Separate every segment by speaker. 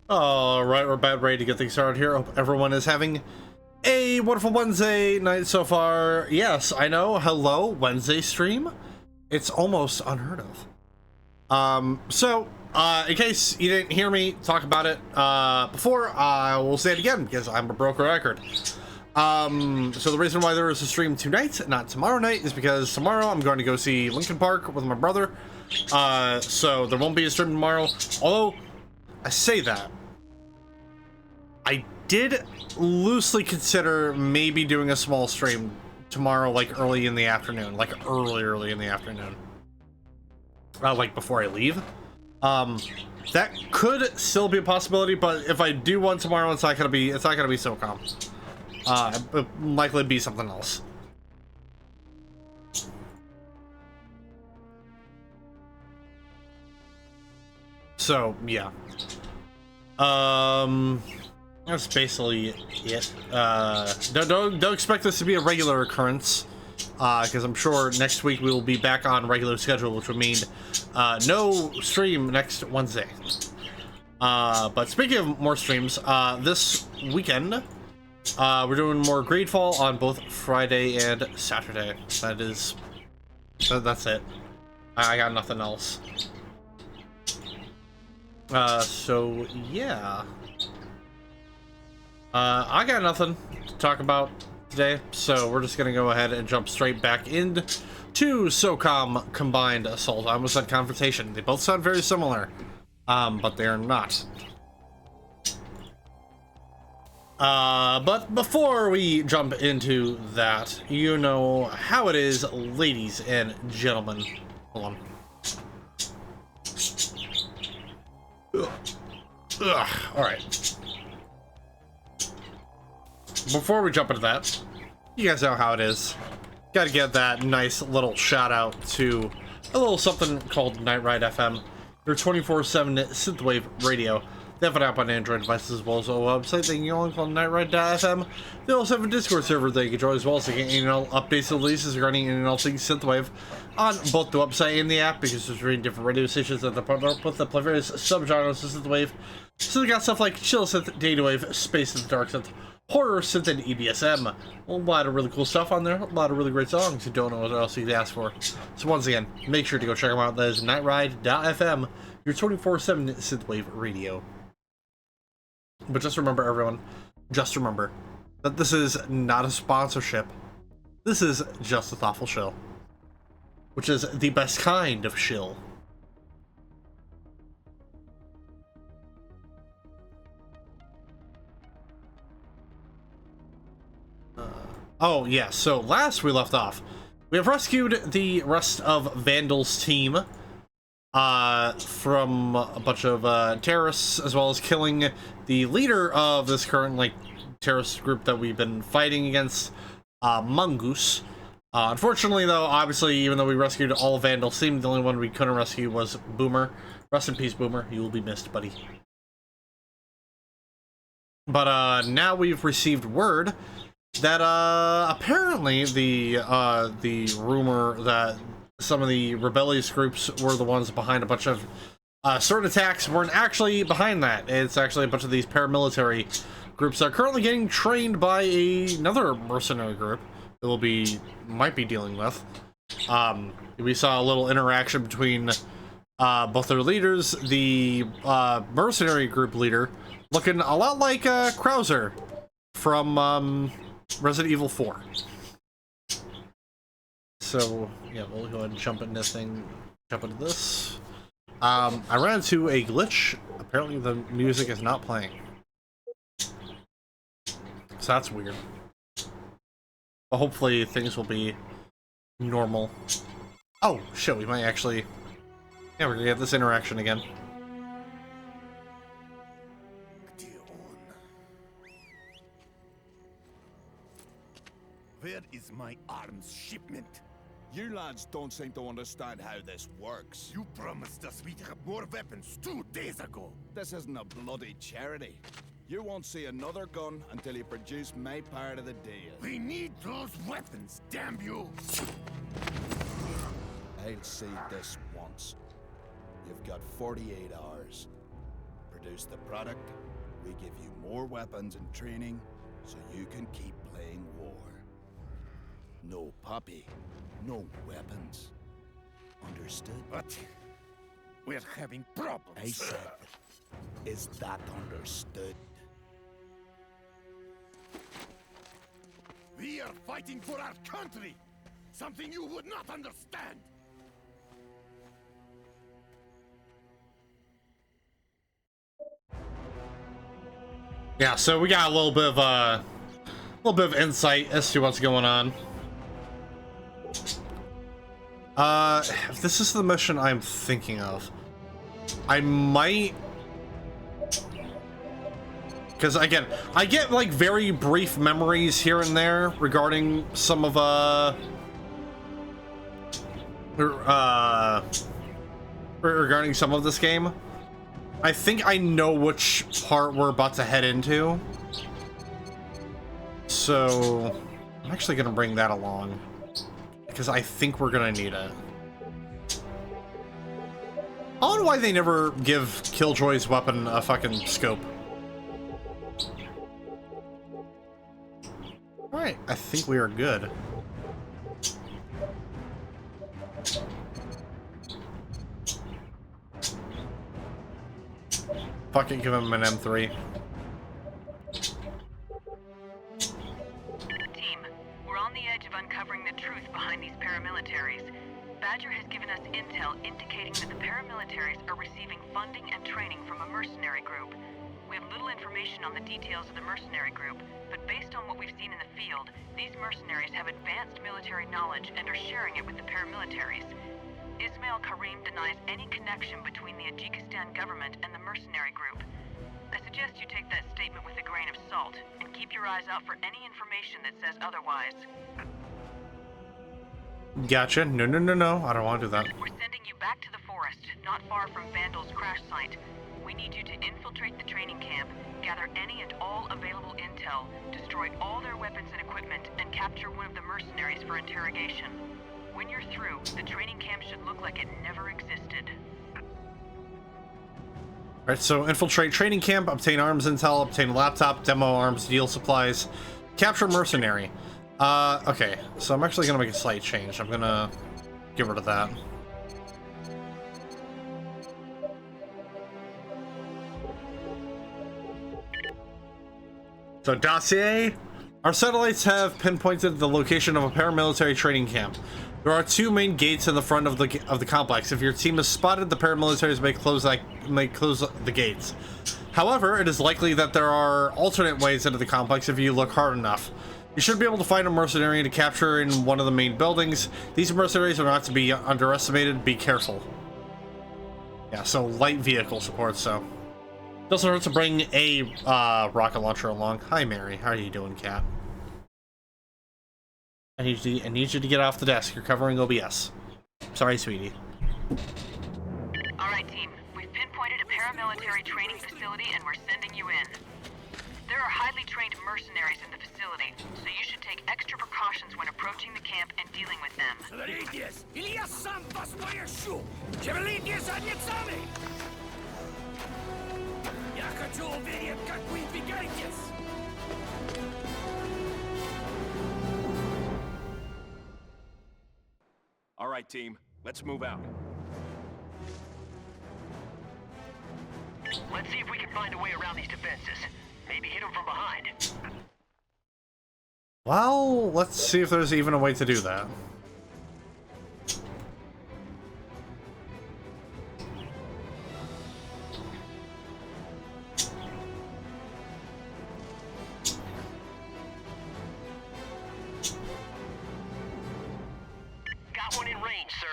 Speaker 1: All right, we're about ready to get things started here. Hope everyone is having a wonderful Wednesday night so far. Yes, I know. Hello, Wednesday stream. It's almost unheard of. In case you didn't hear me talk about it before, I will say it again because I'm a broken record. So the reason why there is a stream tonight, not tomorrow night, is because tomorrow I'm going to go see Linkin Park with my brother. So there won't be a stream tomorrow. Although I say that, I did loosely consider maybe doing a small stream tomorrow, like early in the afternoon, like early in the afternoon, like before I leave. That could still be a possibility, but if I do one tomorrow, it's not gonna be SOCOM. It will likely be something else. So yeah. That's basically it. Don't expect this to be a regular occurrence, because I'm sure next week we will be back on regular schedule, which would mean no stream next Wednesday. But speaking of more streams, this weekend we're doing more Greedfall on both Friday and Saturday. That's it. I got nothing else. So yeah. I got nothing to talk about today, so we're just gonna go ahead and jump straight back into SOCOM Combined Assault. I almost said Confrontation. They both sound very similar, but they are not. But before we jump into that, you know how it is, ladies and gentlemen. Hold on. All right. Before we jump into that, you guys know how it is. Gotta get that nice little shout out to a little something called Night Ride FM, your 24/7 synthwave radio. They have an app on Android devices as well as a website that you can called nightride.fm. They also have a Discord server that you can join as well, so you can email updates and releases regarding any and all things synthwave on both the website and the app, because there's 3 different radio stations that they partner up with that play various subgenres of synthwave. So they got stuff like chill synth, data wave, space synth, dark synth, horror synth, and EBSM. A lot of really cool stuff on there. A lot of really great songs. You don't know what else you'd ask for. So once again, make sure to go check them out. That is nightride.fm, your 24/7 synthwave radio. But just remember, everyone, just remember that this is not a sponsorship. This is just a thoughtful shill, which is the best kind of shill. Oh, yeah, so last we left off, we have rescued the rest of Vandals' team from a bunch of terrorists, as well as killing the leader of this current, like, terrorist group that we've been fighting against, Mongoose. Unfortunately, though, obviously, even though we rescued all Vandals' team, the only one we couldn't rescue was Boomer. Rest in peace, Boomer. You will be missed, buddy. But now we've received word that apparently the rumor that some of the rebellious groups were the ones behind a bunch of certain attacks weren't actually behind that. It's actually a bunch of these paramilitary groups that are currently getting trained by another mercenary group that might be dealing with. We saw a little interaction between both their leaders. The mercenary group leader looking a lot like Krauser from Resident Evil 4. So yeah, we'll go ahead and jump into this. I ran into a glitch. Apparently the music is not playing, so that's weird. But hopefully things will be normal. Oh shit, we might actually, yeah, we're gonna get this interaction again.
Speaker 2: Where is my arms shipment? You lads don't seem to understand how this works. You promised us we'd have more weapons 2 days ago. This isn't a bloody charity. You won't see another gun until you produce my part of the deal. We need those weapons, damn you! I'll say this once. You've got 48 hours. produce the product, we give you more weapons and training, so you can keep playing war. No puppy, no weapons. Understood?
Speaker 3: But we're having problems.
Speaker 2: I said, is that understood?
Speaker 3: We are fighting for our country! Something you would not understand!
Speaker 1: Yeah, so we got a little bit of insight as to what's going on. If this is the mission I'm thinking of, I might, because again, I get like very brief memories here and there regarding some of regarding some of this game. I think I know which part we're about to head into, so I'm actually gonna bring that along because I think we're gonna need it. I don't know why they never give Killjoy's weapon a fucking scope. Alright, I think we are good. Fuck it, give him an M3.
Speaker 4: Team, we're on the edge of uncovering the truth behind these paramilitaries. Badger has given us intel indicating that the paramilitaries are receiving funding and training from a mercenary group. We have little information on the details of the mercenary group, but based on what we've seen in the field, these mercenaries have advanced military knowledge and are sharing it with the paramilitaries. Ismail Karim denies any connection between the Tajikistan government and the mercenary group. I suggest you take that statement with a grain of salt, and keep your eyes out for any information that says otherwise.
Speaker 1: Gotcha. No, no, no, no. I don't want to do that.
Speaker 4: We're sending you back to the forest, not far from Vandals' crash site. We need you to infiltrate the training camp, gather any and all available intel, destroy all their weapons and equipment, and capture one of the mercenaries for interrogation. When you're through, the training camp should look like it never existed.
Speaker 1: Alright, so infiltrate training camp, obtain arms intel, obtain laptop, demo arms, deal supplies, capture mercenary. Okay, so I'm actually gonna make a slight change. I'm gonna get rid of that. So dossier. Our satellites have pinpointed the location of a paramilitary training camp. There are two main gates in the front of the complex. If your team is spotted, the paramilitaries may close the gates. However, it is likely that there are alternate ways into the complex if you look hard enough. You should be able to find a mercenary to capture in one of the main buildings. These mercenaries are not to be underestimated. Be careful. Yeah, so light vehicle support, so. Doesn't hurt to bring a rocket launcher along. Hi, Mary. How are you doing, cat? I need you to get off the desk. You're covering OBS. Sorry, sweetie.
Speaker 4: All right, team. We've pinpointed a paramilitary training facility, and we're sending you in. There are highly trained mercenaries in the facility, so you should take extra precautions when approaching the camp and dealing with them.
Speaker 3: All right, team. Let's move out.
Speaker 5: Let's see if we can find a way around these defenses. Maybe hit them from behind.
Speaker 1: Well, let's see if there's even a way to do that.
Speaker 5: Got one in range, sir.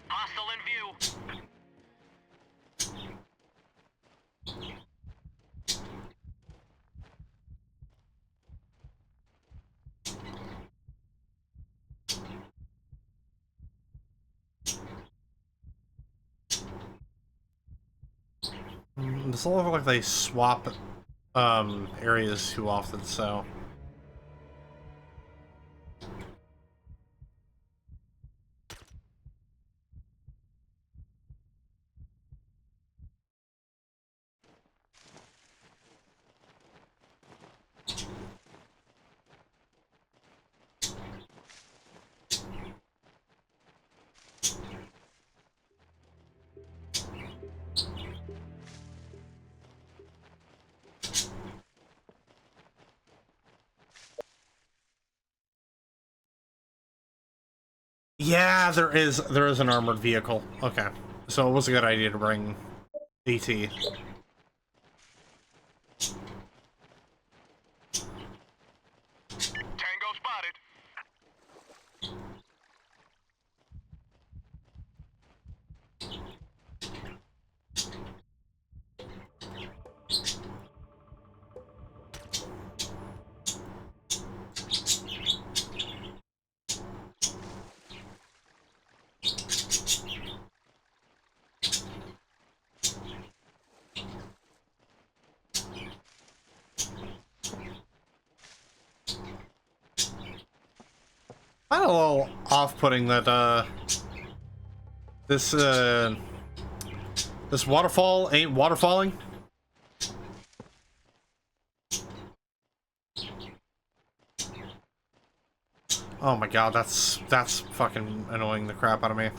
Speaker 5: Hostile in view.
Speaker 1: It doesn't look like they swap areas too often, so. Yeah, there is an armored vehicle. Okay. So it was a good idea to bring AT.
Speaker 5: Tango spotted.
Speaker 1: Kind of a little off-putting that this this waterfall ain't waterfalling. Oh my god, that's fucking annoying the crap out of me.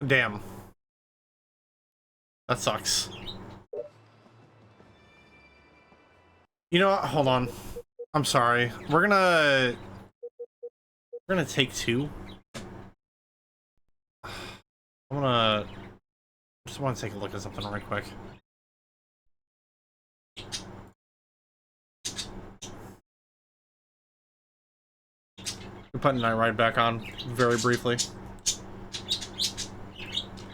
Speaker 1: Damn. That sucks. You know what? Hold on. I'm sorry. We're gonna take two. I just want to take a look at something right quick. We're putting Night Ride back on very briefly.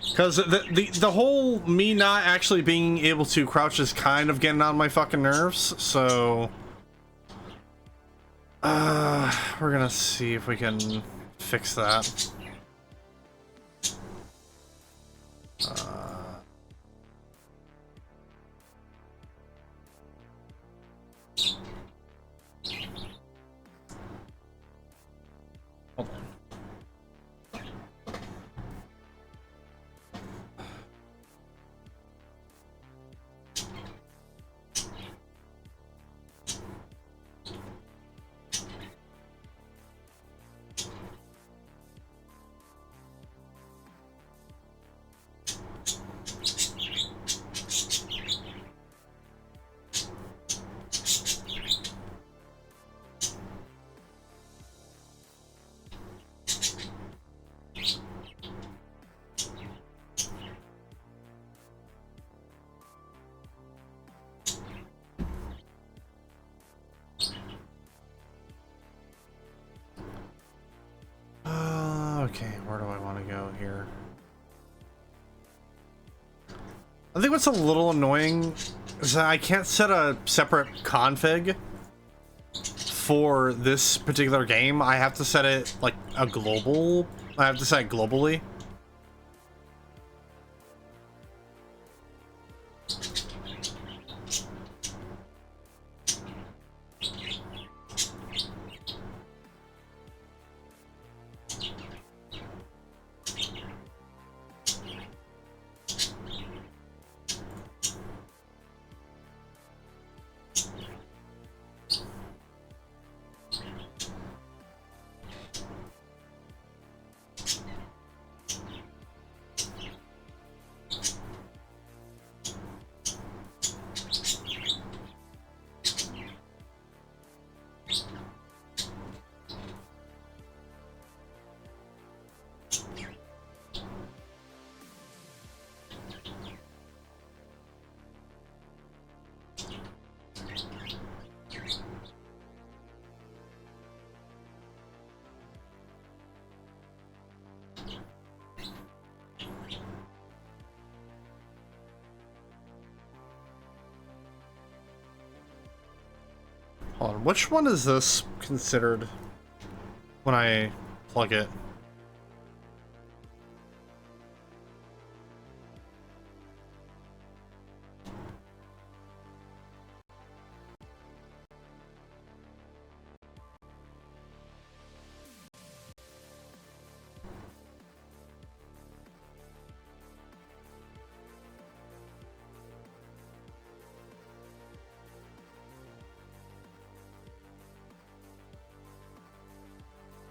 Speaker 1: Because the whole me not actually being able to crouch is kind of getting on my fucking nerves, so we're gonna see if we can fix that. Hold on. Okay, where do I want to go here? I think what's a little annoying is that I can't set a separate config for this particular game. I have to set it like a global. I have to set it globally. Hold on, which one is this considered when I plug it?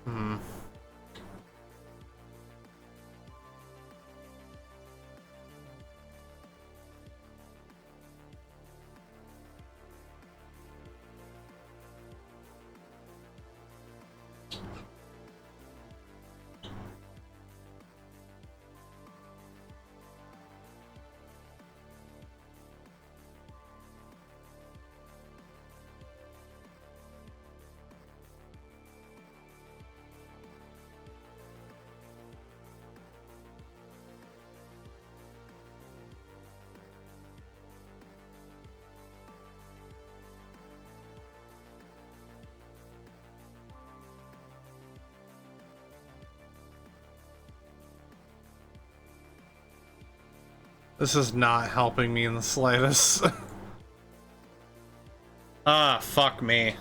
Speaker 1: Hmm. This is not helping me in the slightest. Ah, fuck me.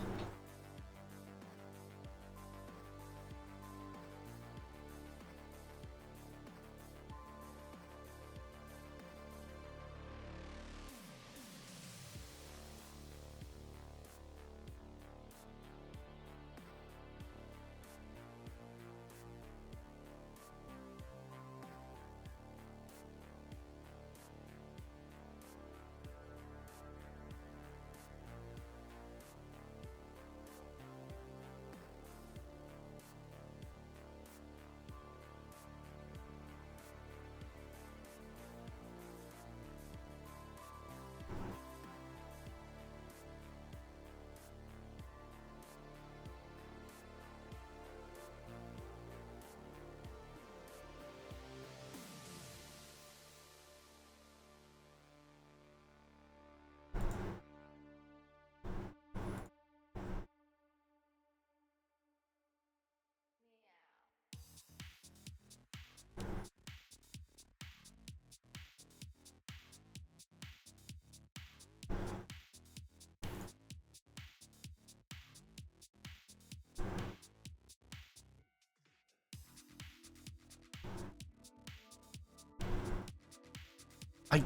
Speaker 1: I...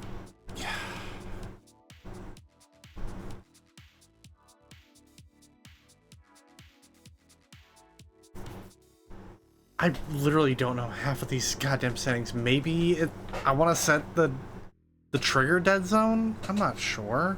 Speaker 1: I literally don't know half of these goddamn settings. Maybe it... I want to set the trigger dead zone? I'm not sure.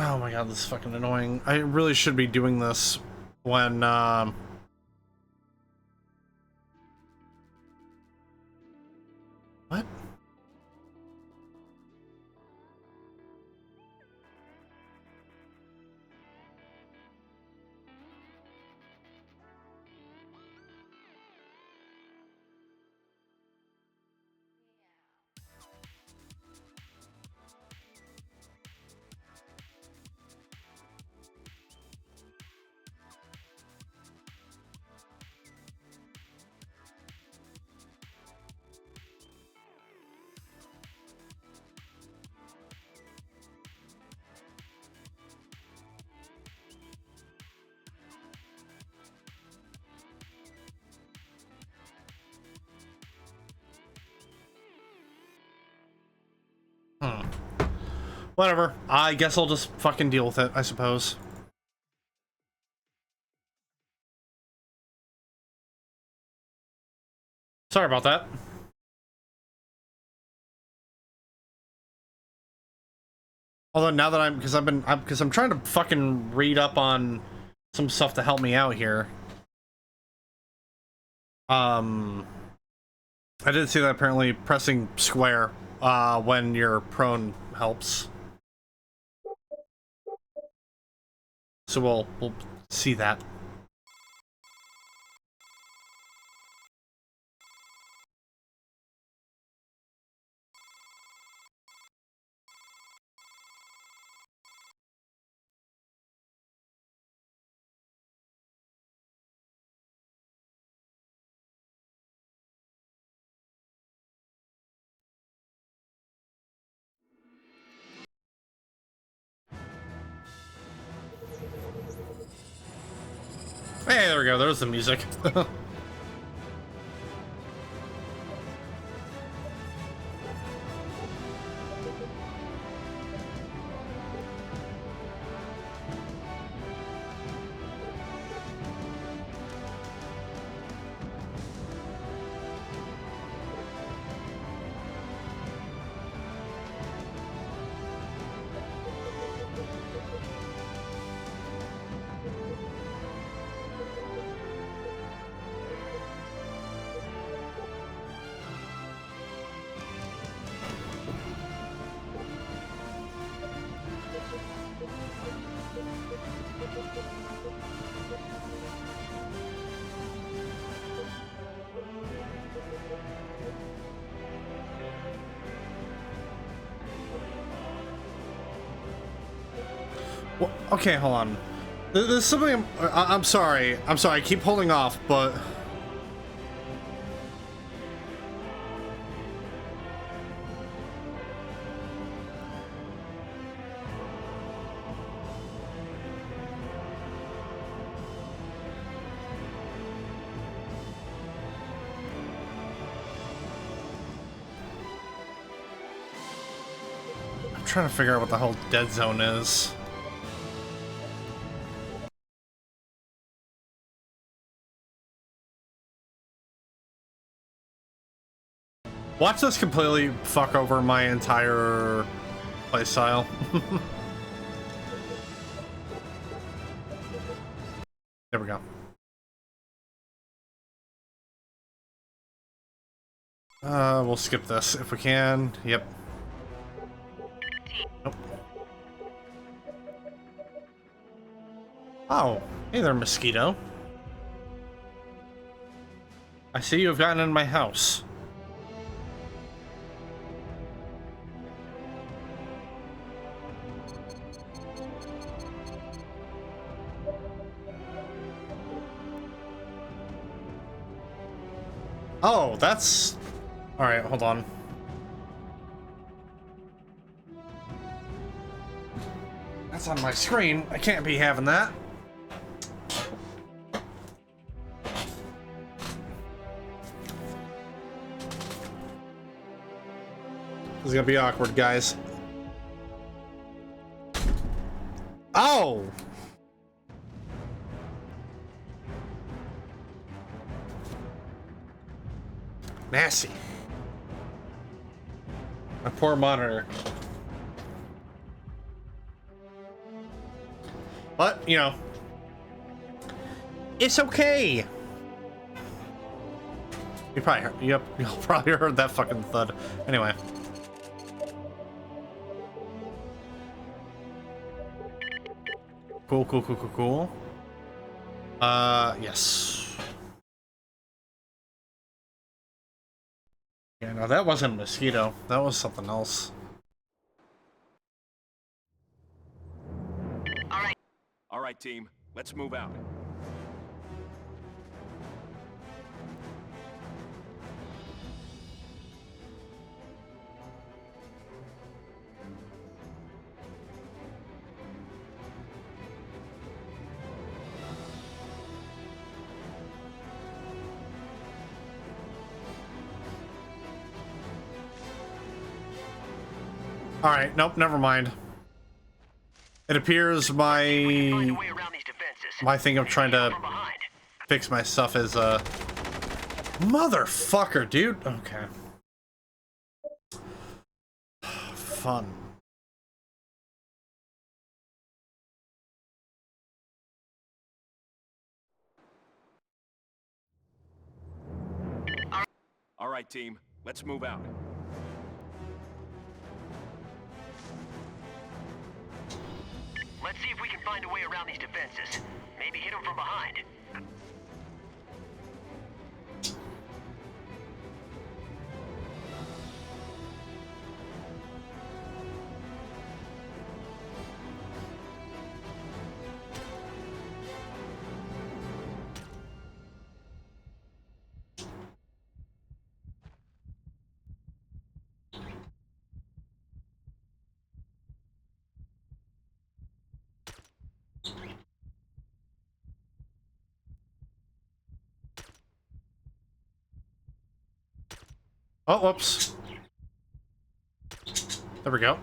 Speaker 1: Oh my god, this is fucking annoying. I really should be doing this when, What? Whatever. I guess I'll just fucking deal with it, I suppose. Sorry about that. Although now that because I'm trying to fucking read up on some stuff to help me out here. I did see that apparently pressing square when you're prone helps. So we'll see that. Hey, there we go. There's the music. Well, okay, hold on. There's something I'm sorry. I keep holding off, but I'm trying to figure out what the whole dead zone is. Watch this completely fuck over my entire playstyle. There we go. We'll skip this if we can. Yep. Nope. Oh, hey there, mosquito. I see you have gotten in my house. Oh, that's... Alright, hold on. That's on my screen. I can't be having that. This is gonna be awkward, guys. Oh! Nasty. My poor monitor. But, you know, it's okay. You probably heard, yep, you'll probably heard that fucking thud. Anyway. Cool. Yes. Yeah, no, that wasn't a mosquito. That was something else.
Speaker 5: All right, team. Let's move out.
Speaker 1: All right, nope, never mind. It appears
Speaker 5: Find a
Speaker 1: my
Speaker 5: way around these defenses.
Speaker 1: thing of trying to
Speaker 5: From behind.
Speaker 1: fix my stuff is motherfucker, dude. Okay. Fun.
Speaker 2: All right, team. Let's move out.
Speaker 5: Let's see if we can find a way around these defenses. Maybe hit them from behind.
Speaker 1: Oh, whoops. There we go.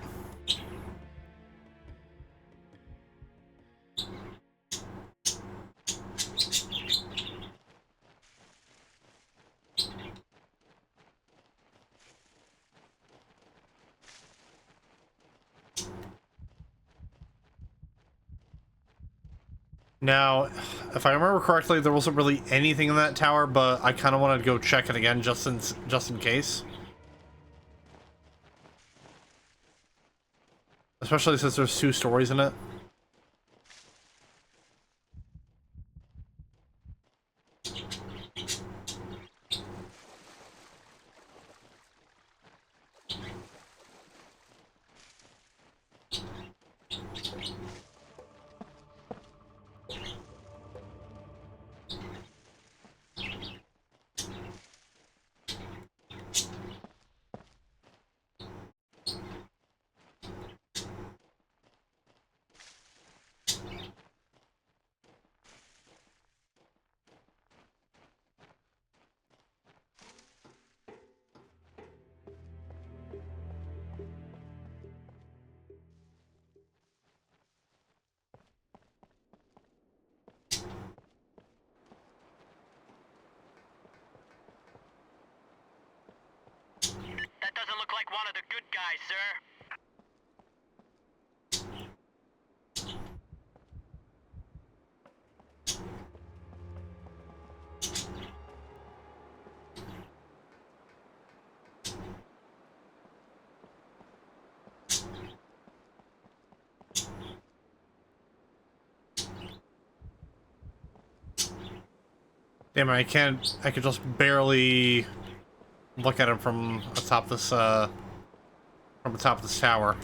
Speaker 1: Now, if I remember correctly, there wasn't really anything in that tower, but I kind of wanted to go check it again just in case. Especially since there's 2 stories in it.
Speaker 5: That doesn't look like one of the good guys, sir.
Speaker 1: Damn it, I can't. I could just barely look at him from atop this, from the top of this tower.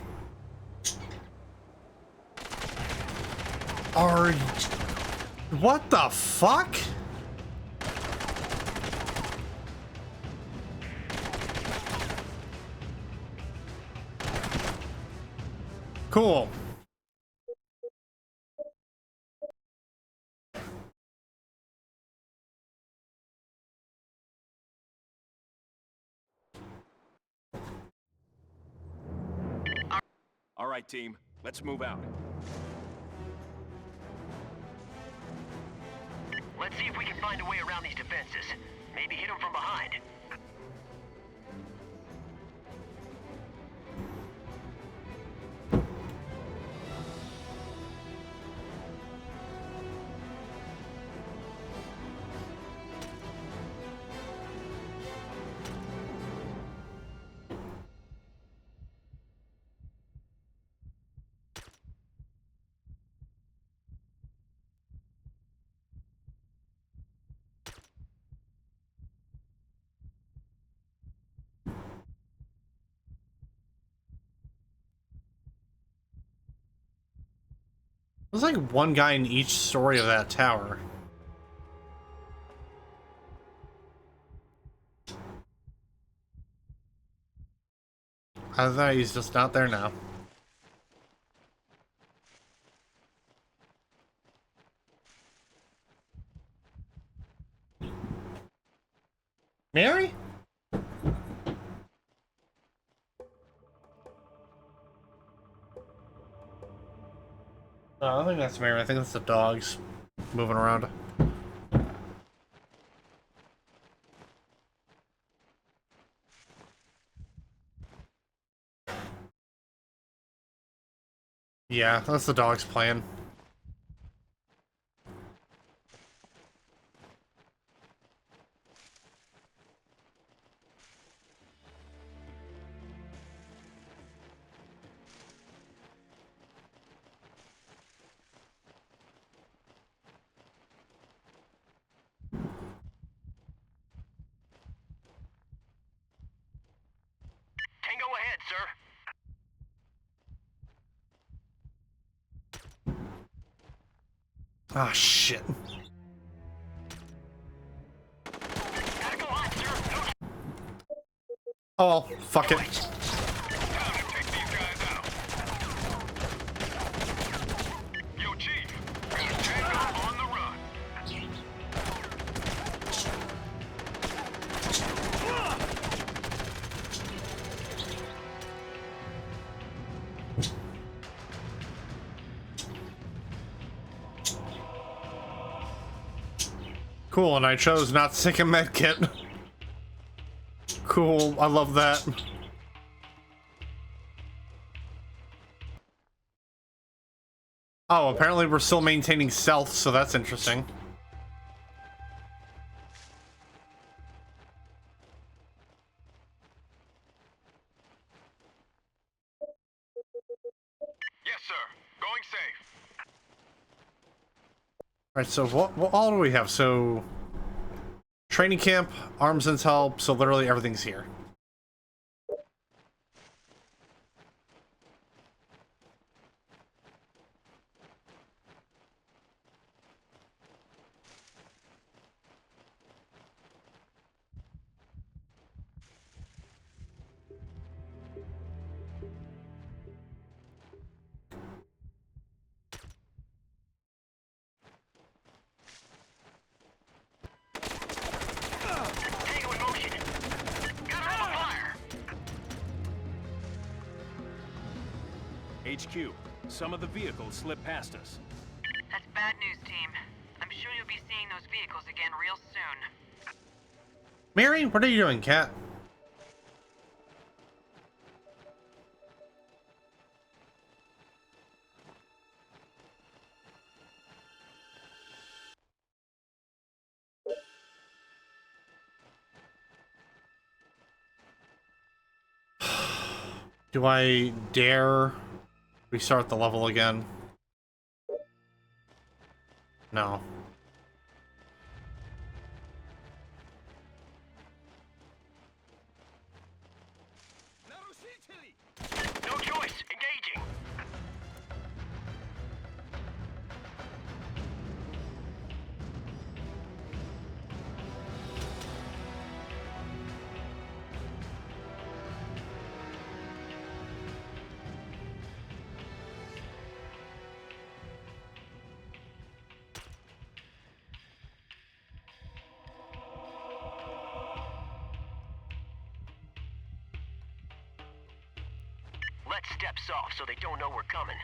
Speaker 1: Are... What the fuck? Cool.
Speaker 2: All right, team. Let's move out.
Speaker 5: Let's see if we can find a way around these defenses. Maybe hit them from behind.
Speaker 1: There's like one guy in each story of that tower. I thought he's just not there now. Mary? No, I don't think that's Mary. I think it's the dogs moving around. Yeah, that's the dogs playing.
Speaker 5: Tango ahead, sir.
Speaker 1: Ah, shit.
Speaker 5: Gotta go hot, sir. No.
Speaker 1: Oh, well, fuck it.
Speaker 3: Time to take these guys out. Yo, Chief. Got a tango on the run.
Speaker 1: Cool, and I chose not to take a med kit. Cool, I love that. Oh, apparently we're still maintaining stealth, so that's interesting.
Speaker 3: Yes, sir. Going safe.
Speaker 1: Alright, so what all do we have? So, training camp, arms intel, so literally everything's here.
Speaker 5: Tango in motion. Got her on fire.
Speaker 6: HQ, some of the vehicles slipped past us.
Speaker 4: That's bad news, team. I'm sure you'll be seeing those vehicles again real soon.
Speaker 1: Mary, what are you doing, cat? Do I dare restart the level again? No.
Speaker 5: No choice. Engaging. Let steps off so they don't know we're coming.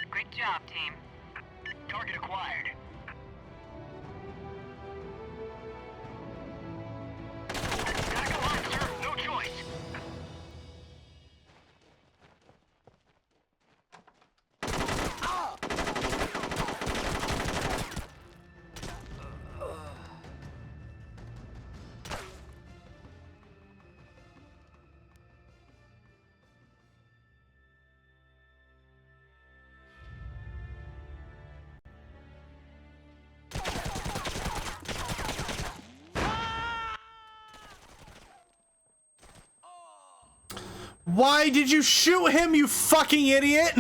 Speaker 4: Great job, team.
Speaker 5: Target acquired. Gotta go hot, sir. No choice.
Speaker 1: Why did you shoot him, you fucking idiot?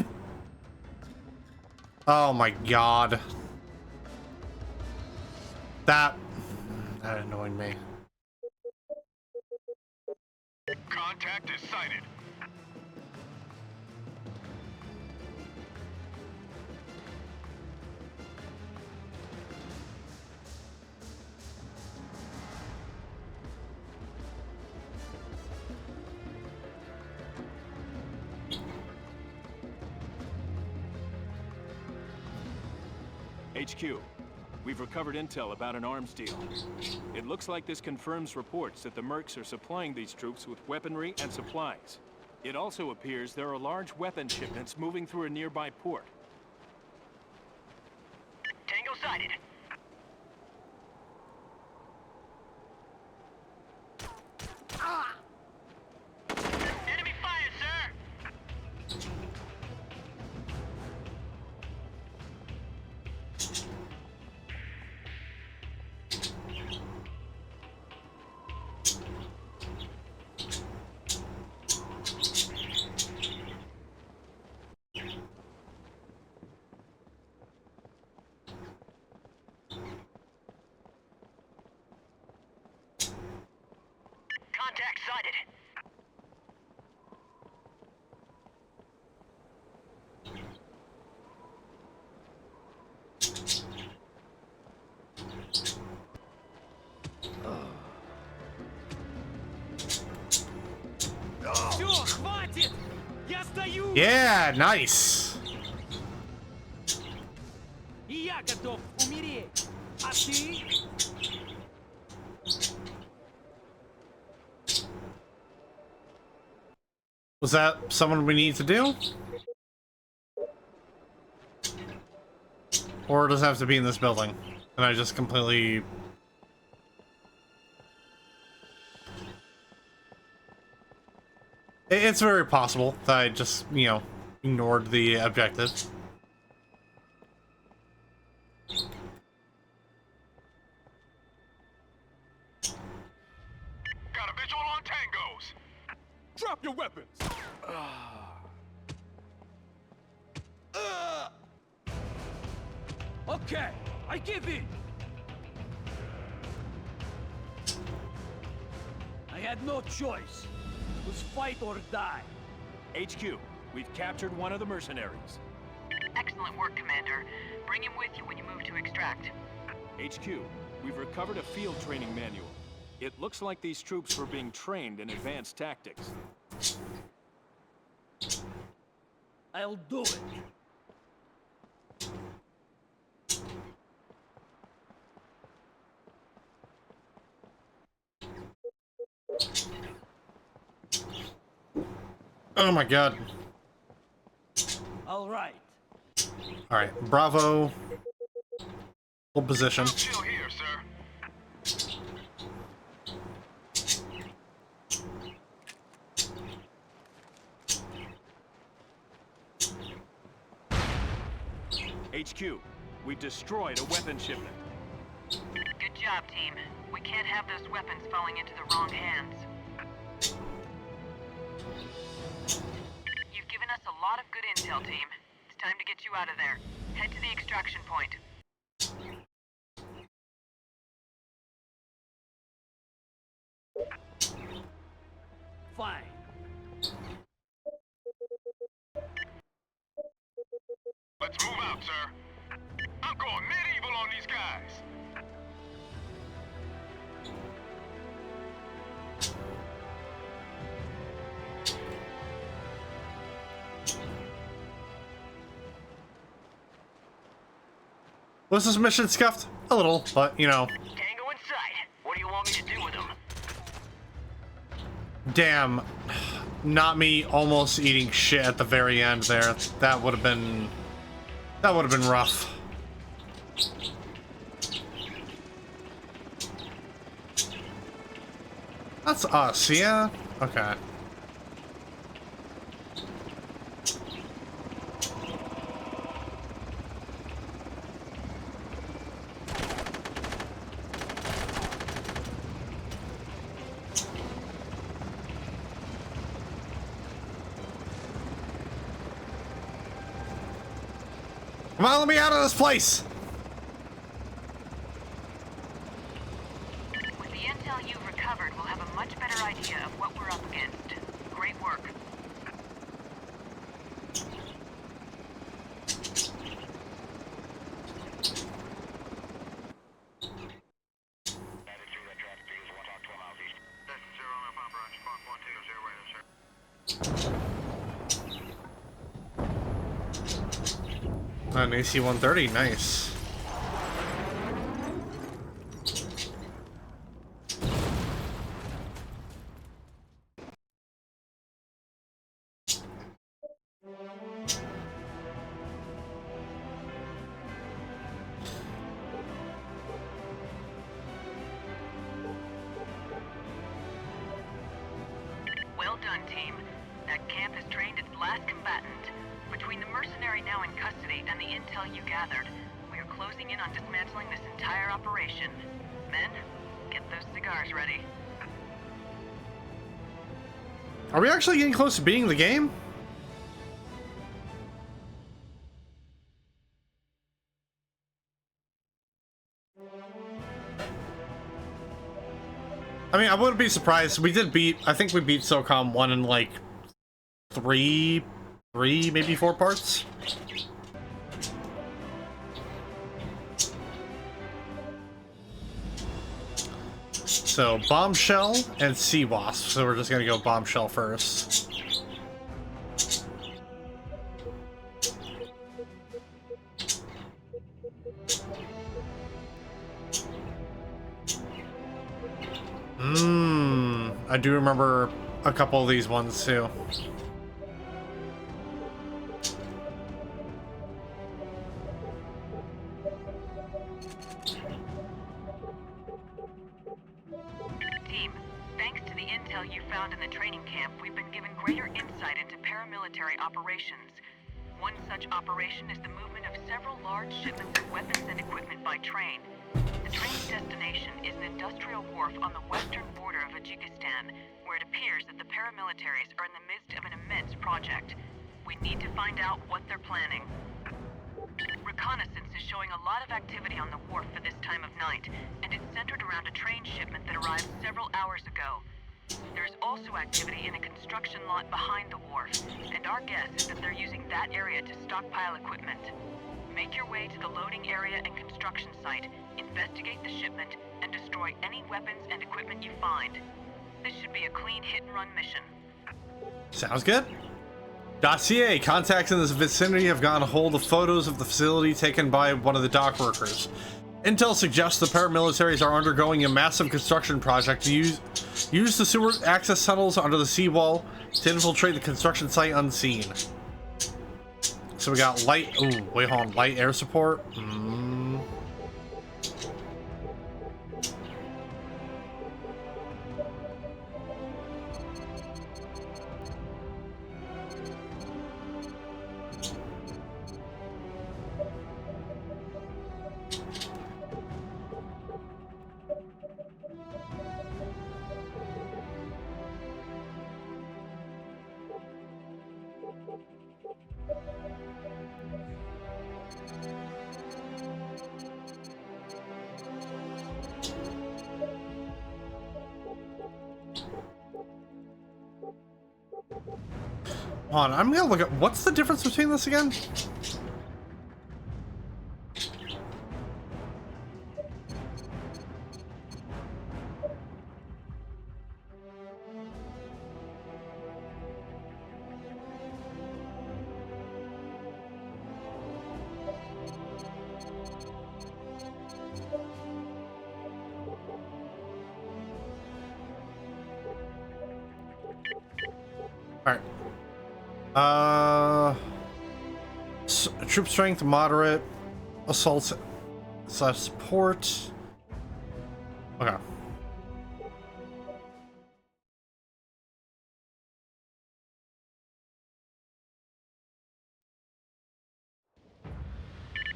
Speaker 1: Oh my god. That annoyed me.
Speaker 3: Contact is sighted.
Speaker 6: HQ, we've recovered intel about an arms deal. It looks like this confirms reports that the mercs are supplying these troops with weaponry and supplies. It also appears there are large weapon shipments moving through a nearby port.
Speaker 5: Tango sighted. Enemy fire, sir! Contact sighted.
Speaker 7: Всё, хватит! Я сдаю!
Speaker 1: Yeah, nice.
Speaker 7: И я готов умереть! А ты?
Speaker 1: Was that someone we need to do? Or does it have to be in this building? And I just completely... It's very possible that I just, you know, ignored the objective.
Speaker 3: Got a visual on tangos.
Speaker 2: Drop your weapons!
Speaker 7: Okay, I give in! I had no choice. It was fight or die.
Speaker 6: HQ, we've captured one of the mercenaries.
Speaker 4: Excellent work, Commander. Bring him with you when you move to extract.
Speaker 6: HQ, we've recovered a field training manual. It looks like these troops were being trained in advanced tactics.
Speaker 7: I'll do it.
Speaker 1: Oh my god.
Speaker 7: All right.
Speaker 1: Alright, Bravo. Full position.
Speaker 3: Still here, sir.
Speaker 6: HQ, we've destroyed a weapon shipment.
Speaker 4: Good job, team. We can't have those weapons falling into the wrong hands. You've given us a lot of good intel, team. It's time to get you out of there. Head to the extraction point.
Speaker 7: Fine.
Speaker 3: Let's move out, sir. I'm going medieval on these guys.
Speaker 1: Was this mission scuffed? A little, but you know.
Speaker 5: Tango in sight. What do you want me to do with them?
Speaker 1: Damn. Not me almost eating shit at the very end there. That would have been rough. That's us, yeah? Okay. on, let me out of this place!
Speaker 4: With the intel you've recovered, we'll have a much better idea of what we're up against. Great work.
Speaker 1: An AC-130, nice.
Speaker 4: Well done, team. That camp has trained its last combatant. Between the mercenary now in custody and the intel you gathered, we are closing in on dismantling this entire operation. Men, get those cigars ready.
Speaker 1: Are we actually getting close to beating the game? I mean, I wouldn't be surprised. We did beat, I think we beat SOCOM 1 in like three, maybe 4 parts. So, Bombshell and Sea Wasp. So we're just gonna go Bombshell first. I do remember a couple of these ones too.
Speaker 4: Team, thanks to the intel you found in the training camp, we've been given greater insight into paramilitary operations. One such operation is the movement of several large shipments of weapons and equipment by train. The train's destination is an industrial wharf on the western border of Tajikistan, where it appears that the paramilitaries are in the midst of an immense project. We need to find out what they're planning. Reconnaissance is showing a lot of activity on the wharf for this time of night, and it's centered around a train shipment that arrived several hours ago. There's also activity in a construction lot behind the wharf, and our guess is that they're using that area to stockpile equipment. Make your way to the loading area and construction site, investigate the shipment, and destroy any weapons and equipment you find. This should be a clean hit-and-run mission.
Speaker 1: Sounds good. Dossier. Contacts in this vicinity have gotten hold of photos of the facility taken by one of the dock workers. Intel suggests the paramilitaries are undergoing a massive construction project to use the sewer access tunnels under the seawall to infiltrate the construction site unseen. So we got light. Oh, wait, hold on. Light air support. Hold on, I'm gonna look at what's the difference between this again? Troop strength moderate, assault slash support. Okay.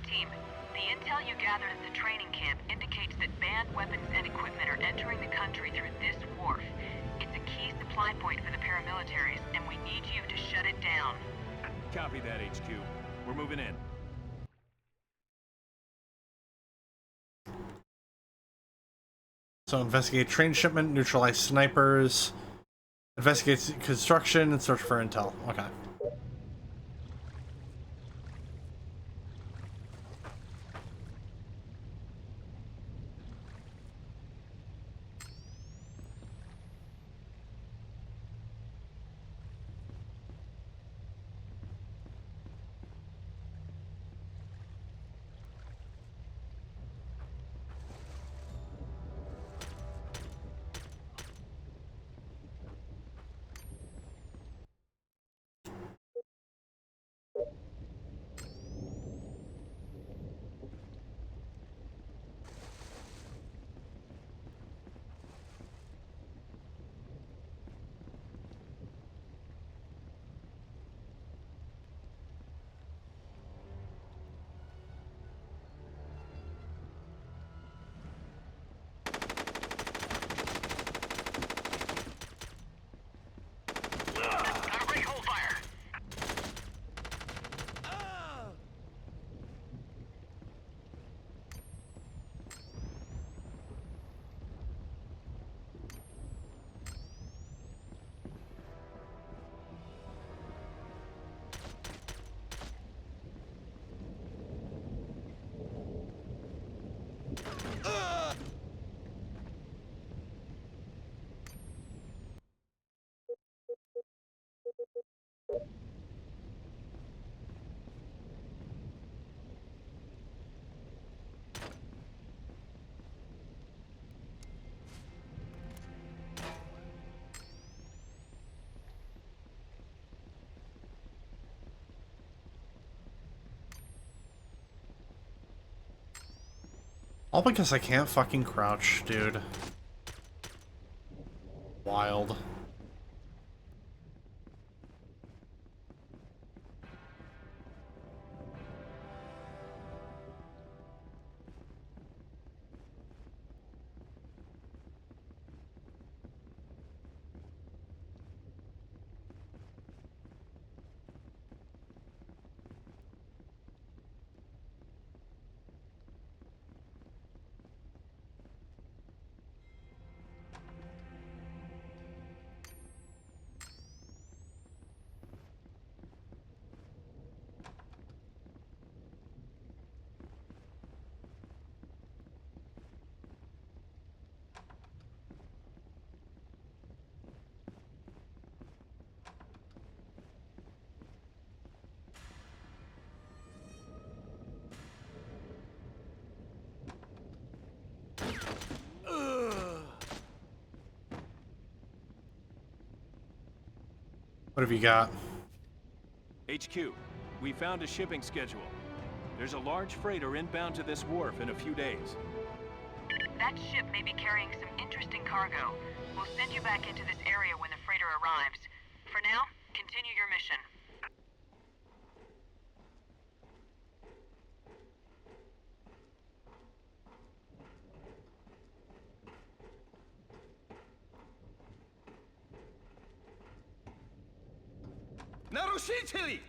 Speaker 4: Team, the intel you gathered at the training camp indicates that banned weapons and equipment are entering the country through this wharf. It's a key supply point for the paramilitaries, and we need you to shut it down.
Speaker 6: Copy that, HQ. We're moving in.
Speaker 1: So investigate train shipment, neutralize snipers, investigate construction, and search for intel. Okay.
Speaker 5: Got a great hold fire.
Speaker 1: All because I can't fucking crouch, dude. Wild. What have you got?
Speaker 6: HQ, we found a shipping schedule. There's a large freighter inbound to this wharf in a few days.
Speaker 4: That ship may be carrying some interesting cargo. We'll send you back into this area when the freighter arrives. For now, continue your mission.
Speaker 2: Narushitili!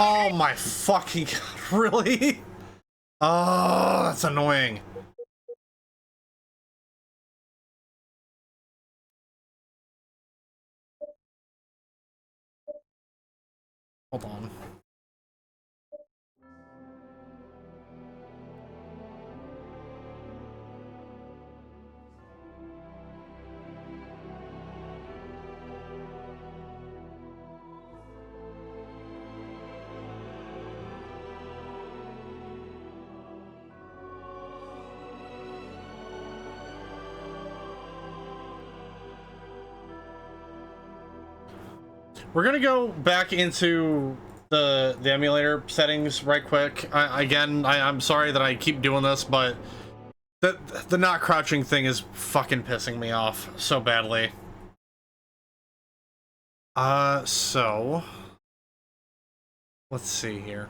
Speaker 1: Oh my fucking god, really? Oh, that's annoying. Hold on. We're gonna go back into the emulator settings right quick. I'm sorry that I keep doing this, but the not crouching thing is fucking pissing me off so badly. So let's see here.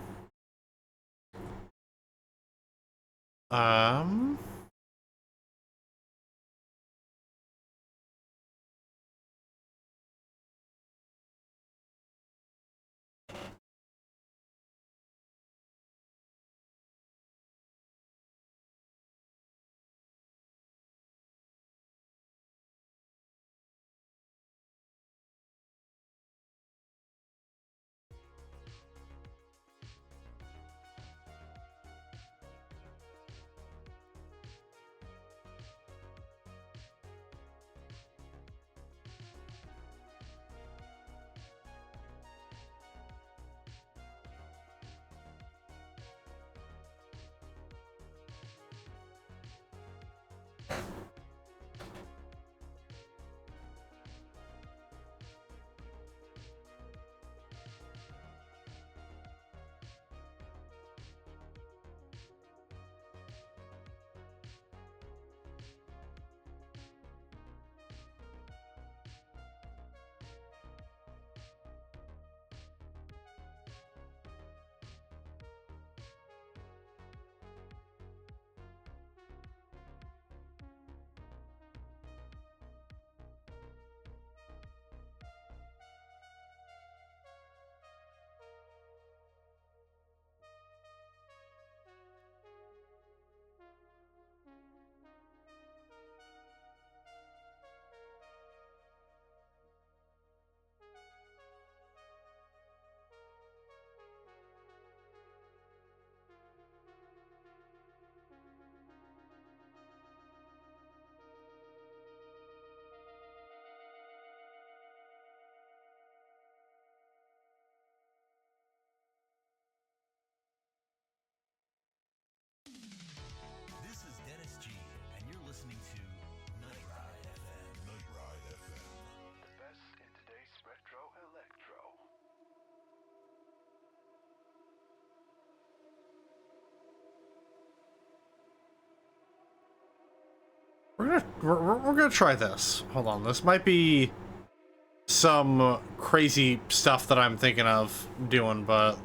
Speaker 1: we're gonna try this. Hold on, this might be some crazy stuff that I'm thinking of doing, but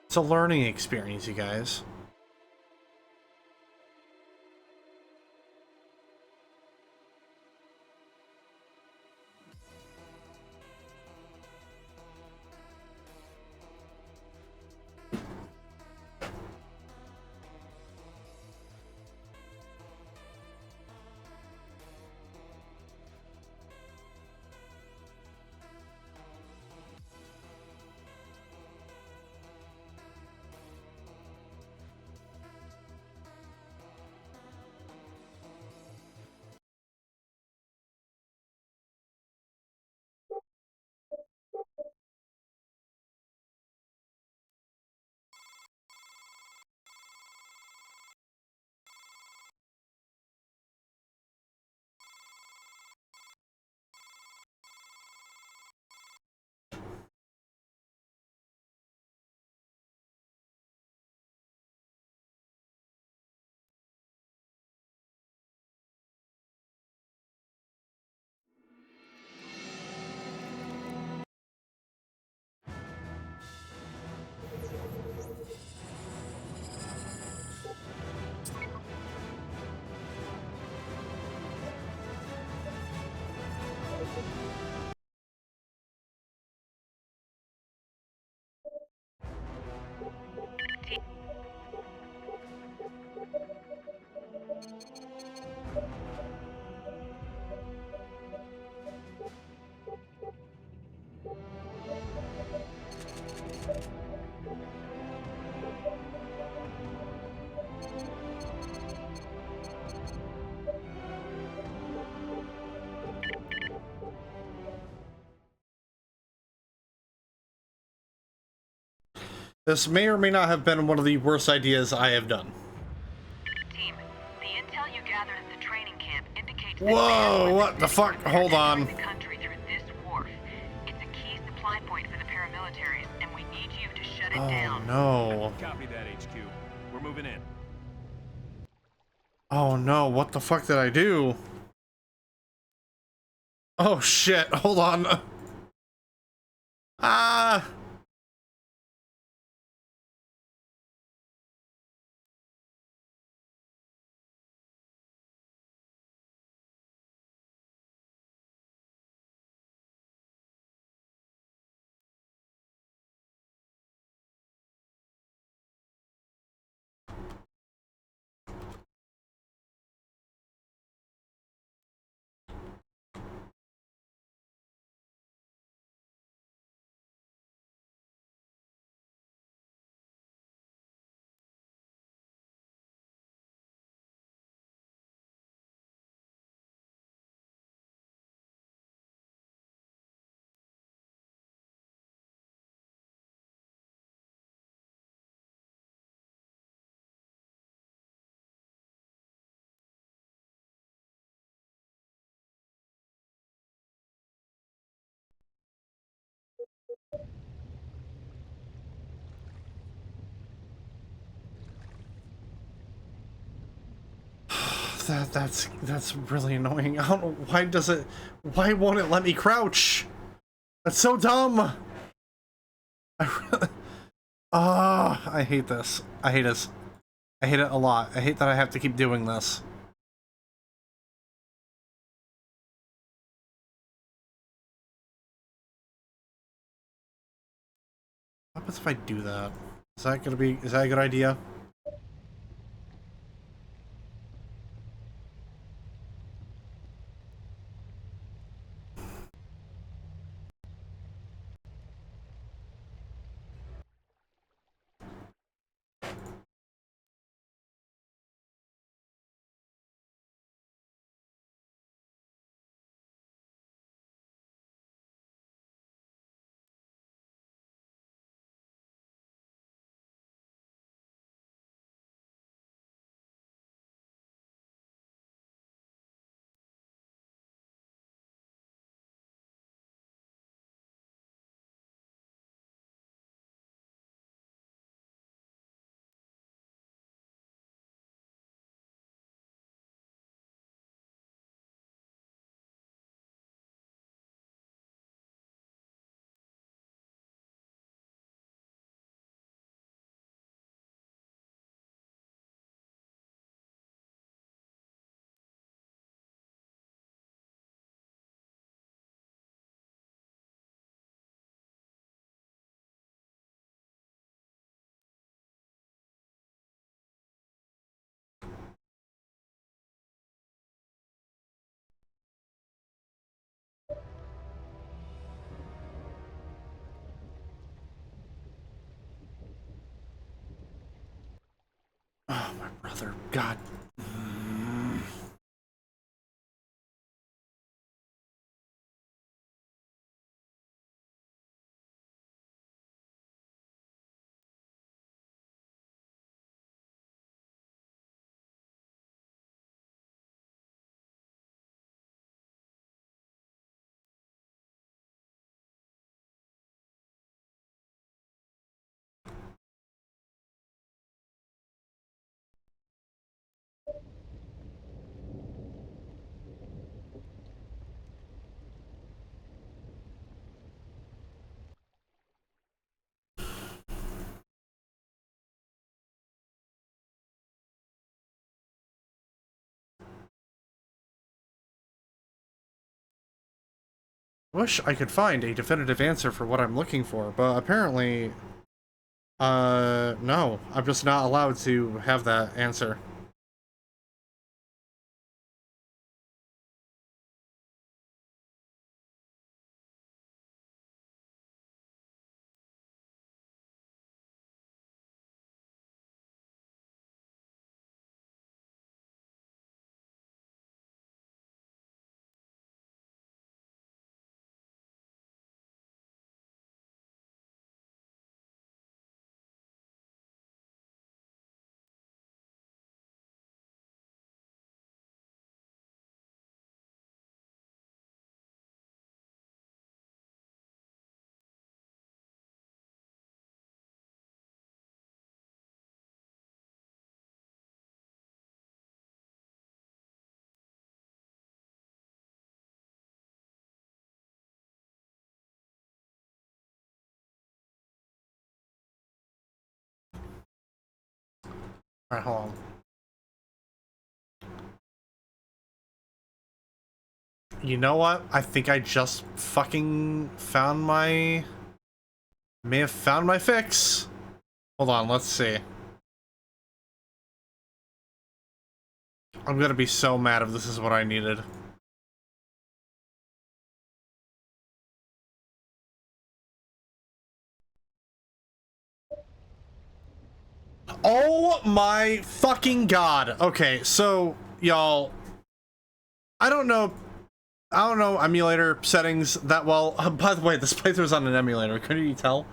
Speaker 1: it's a learning experience, you guys. This may or may not have been one of the worst ideas I have done.
Speaker 4: Team, the intel you gathered at the training camp indicates that
Speaker 1: Whoa, what the fuck? Hold on.
Speaker 4: the country through this wharf. It's a key supply point for the paramilitaries, and we need you to shut it down.
Speaker 1: No.
Speaker 6: Copy that, HQ. We're moving in.
Speaker 1: Oh no, what the fuck did I do? Oh shit, hold on. Ah. That's really annoying. I don't know why won't it let me crouch? That's so dumb. I hate this. I hate this. I hate it a lot. I hate that I have to keep doing this. What happens if I do that? Is that a good idea? my brother. God. Wish I could find a definitive answer for what I'm looking for, but apparently, no. I'm just not allowed to have that answer. Alright, hold on. You know what? I think I just fucking found my... May have found my fix. Hold on, let's see. I'm gonna be so mad if this is what I needed. Oh my fucking god. Okay, so, y'all... I don't know emulator settings that well. By the way, this playthrough's on an emulator. Couldn't you tell?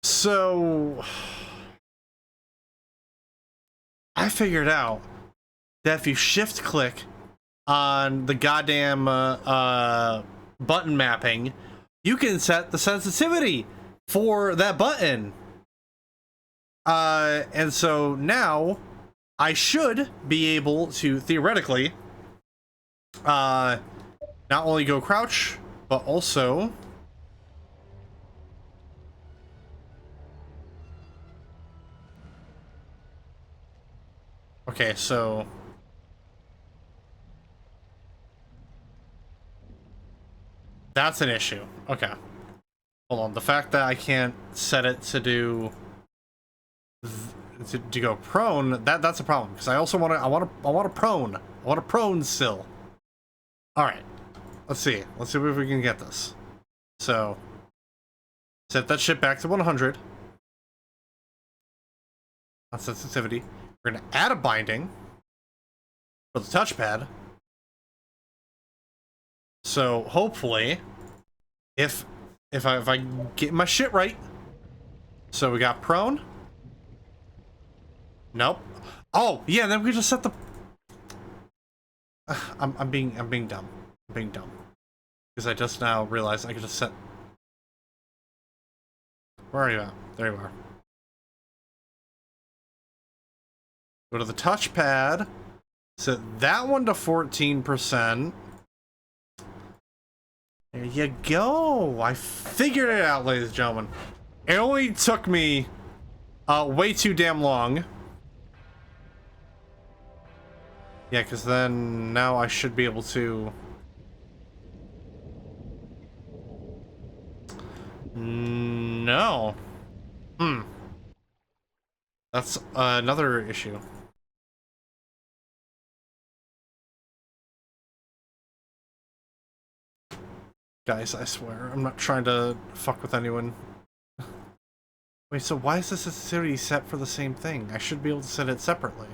Speaker 1: So I figured out that if you shift click on the goddamn button mapping, you can set the sensitivity for that button. And so now I should be able to theoretically not only go crouch, but also okay, so that's an issue. Okay. Hold on. The fact that I can't set it to do to go prone, that's a problem because I also want to I want to prone. I want to prone still. All right. Let's see if we can get this. So set that shit back to 100 on sensitivity. We're gonna add a binding for the touchpad. So hopefully, if I get my shit right, so we got prone. Nope. Oh yeah, then we just set the. I'm being dumb. I'm being dumb because I just now realized I could just set. Where are you at? There you are. Go to the touchpad. Set that one to 14%. There you go. I figured it out, ladies and gentlemen. It only took me way too damn long. Yeah, because then now I should be able to... No. That's another issue. Guys, I swear, I'm not trying to fuck with anyone. Wait, so why is the sensitivity set for the same thing? I should be able to set it separately.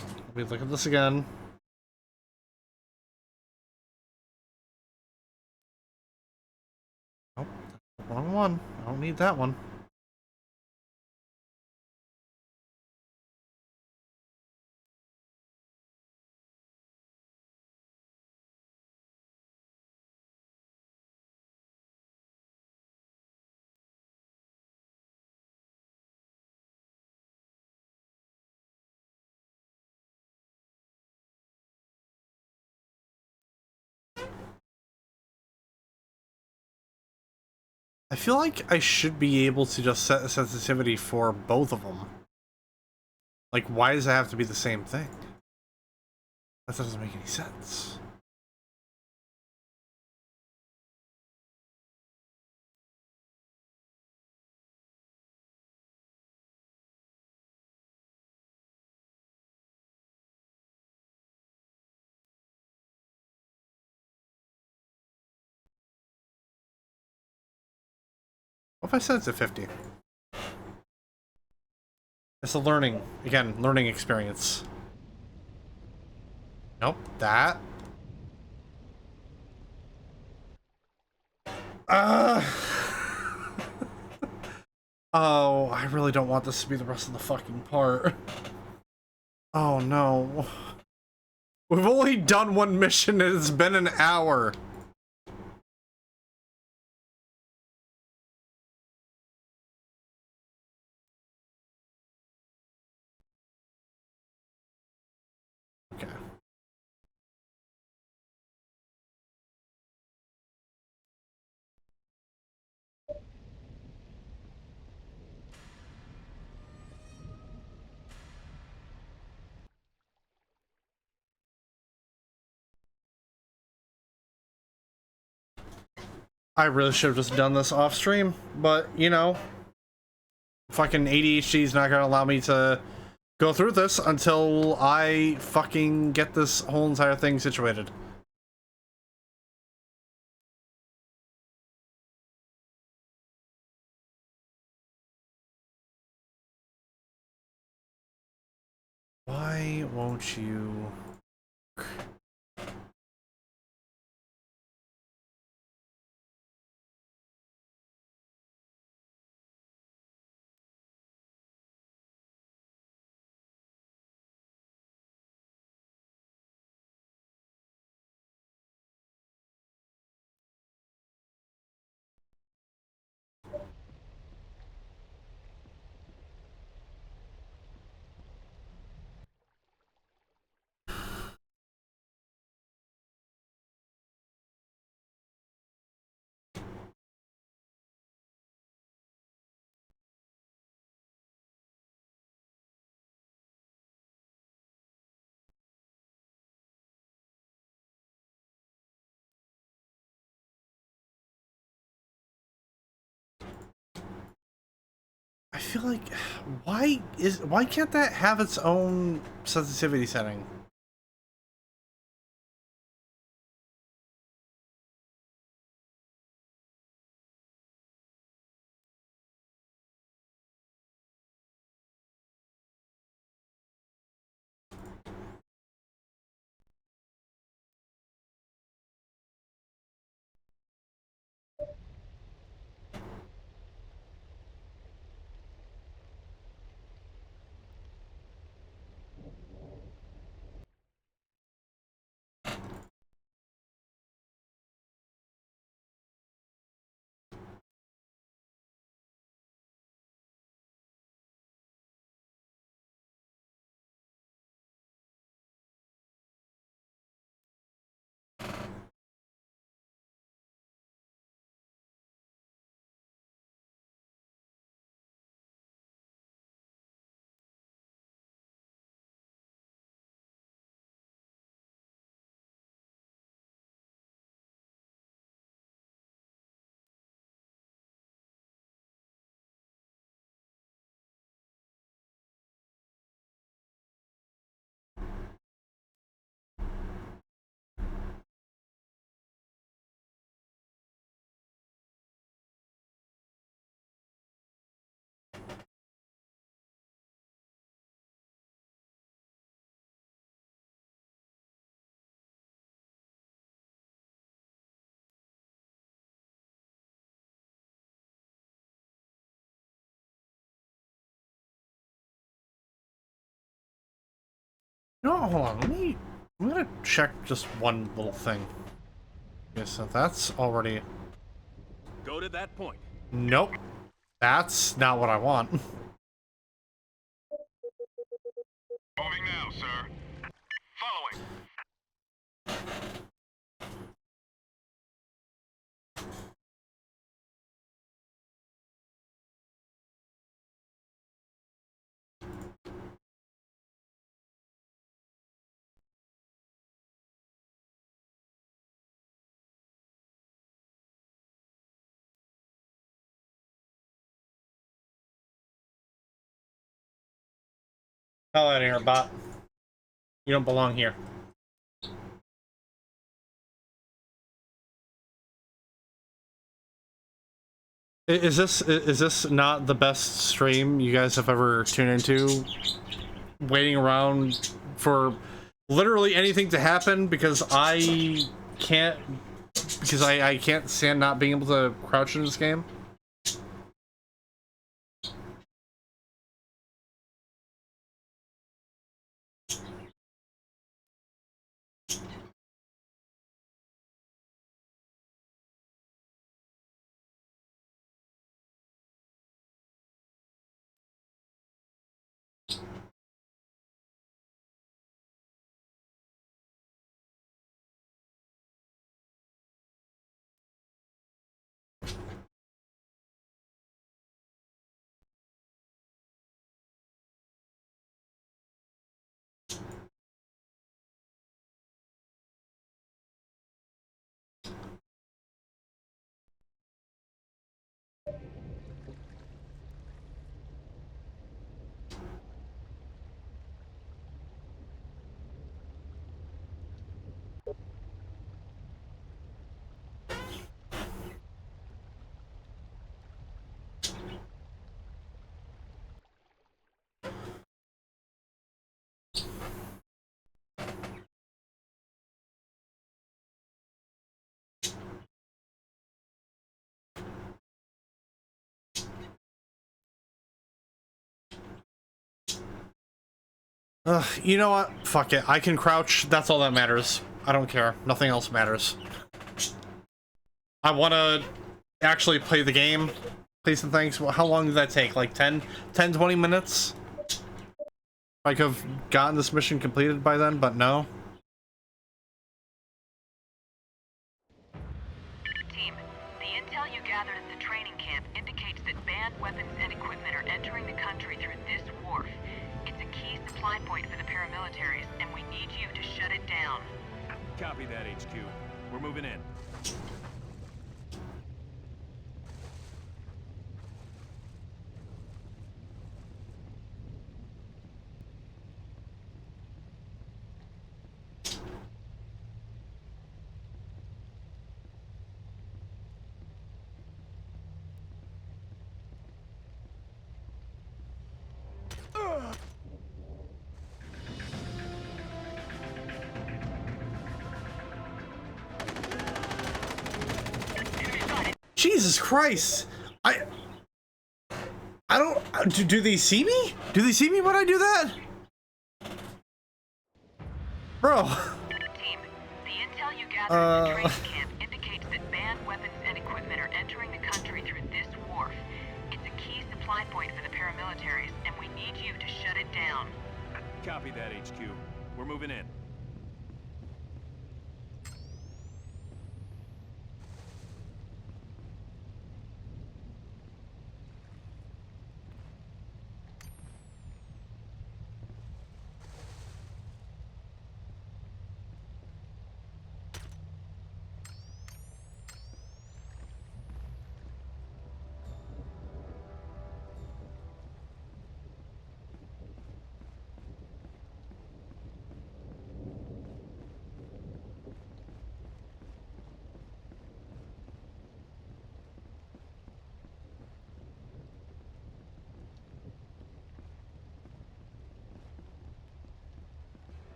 Speaker 1: Let me look at this again. Nope, wrong one. I don't need that one. I feel like I should be able to just set a sensitivity for both of them. Like, why does it have to be the same thing? That doesn't make any sense. What if I set it to 50? It's a learning, again, learning experience. Nope, that. Oh, I really don't want this to be the rest of the fucking part. Oh no. We've only done one mission and it's been an hour. Okay. I really should have just done this off stream, but you know, fucking ADHD is not gonna allow me to go through this until I fucking get this whole entire thing situated. Why won't you? I feel like why can't that have its own sensitivity setting? No, hold on. I'm gonna check just one little thing. Okay, so that's already.
Speaker 6: Go to that point.
Speaker 1: Nope. That's not what I want.
Speaker 3: Moving now, sir. Following.
Speaker 1: Hell out of here, bot. You don't belong here. Is this not the best stream you guys have ever tuned into? Waiting around for literally anything to happen because I can't stand not being able to crouch in this game. You know what? Fuck it. I can crouch. That's all that matters. I don't care. Nothing else matters. I want to actually play the game. Play some things. How long did that take? Like 10, 20 minutes? I could have gotten this mission completed by then, but no.
Speaker 4: Team, the intel you gathered at the training camp indicates that banned weapons and equipment are entering the country through this wharf. It's a key supply point for the paramilitaries, and we need you to shut it down.
Speaker 6: Copy that, HQ. We're moving in.
Speaker 1: Jesus Christ! I don't. Do they see me? Do they see me when I do that? Bro.
Speaker 4: Team, the intel you gathered at the training camp indicates that banned weapons and equipment are entering the country through this wharf. It's a key supply point for the paramilitaries, and we need you to shut it down.
Speaker 6: Copy that, HQ. We're moving in.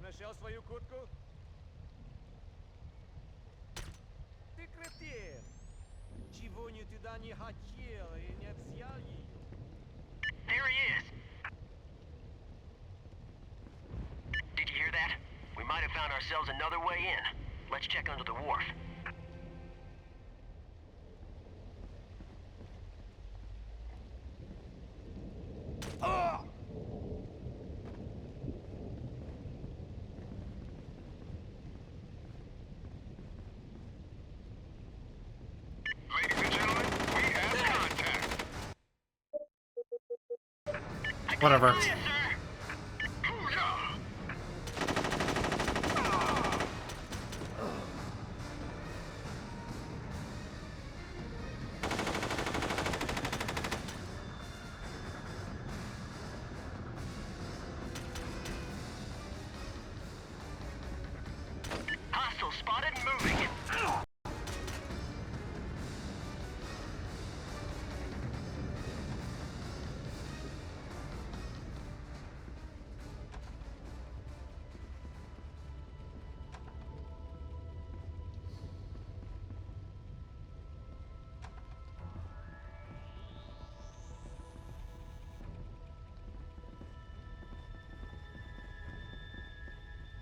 Speaker 7: Нашел свою куртку? Ты кретин! Чего не туда не хотел и не взял ее?
Speaker 5: There he is. Did you hear that? We might have found ourselves another way in. Let's check under the wharf.
Speaker 3: Ladies and gentlemen, we have contact.
Speaker 1: Whatever.
Speaker 5: Yes, sir. Hostile spotted and moving.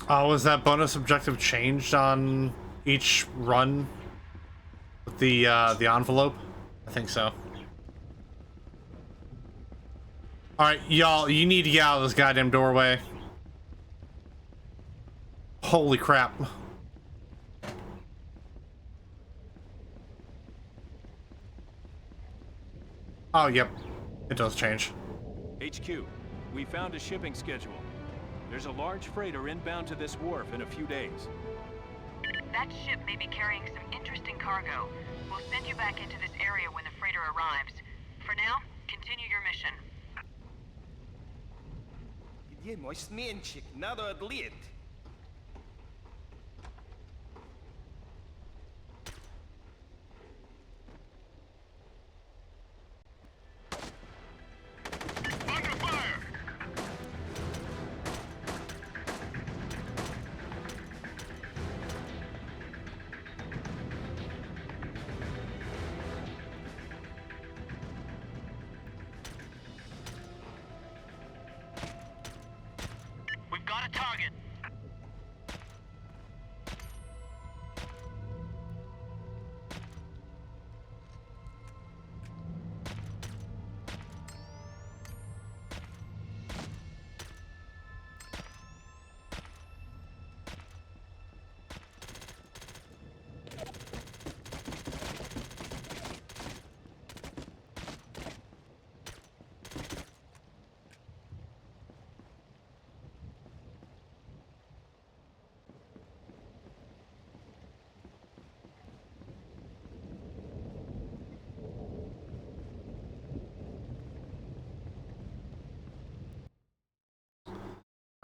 Speaker 1: Oh, was that bonus objective changed on each run with the envelope? I think so. Alright, y'all, you need to get out of this goddamn doorway. Holy crap. Oh, yep. It does change.
Speaker 6: HQ, we found a shipping schedule. There's a large freighter inbound to this wharf in a few days.
Speaker 4: That ship may be carrying some interesting cargo. We'll send you back into this area when the freighter arrives. For now, continue your mission.
Speaker 8: Где мой сменщик? Надо отлить.
Speaker 3: Under fire!
Speaker 5: We've got a target.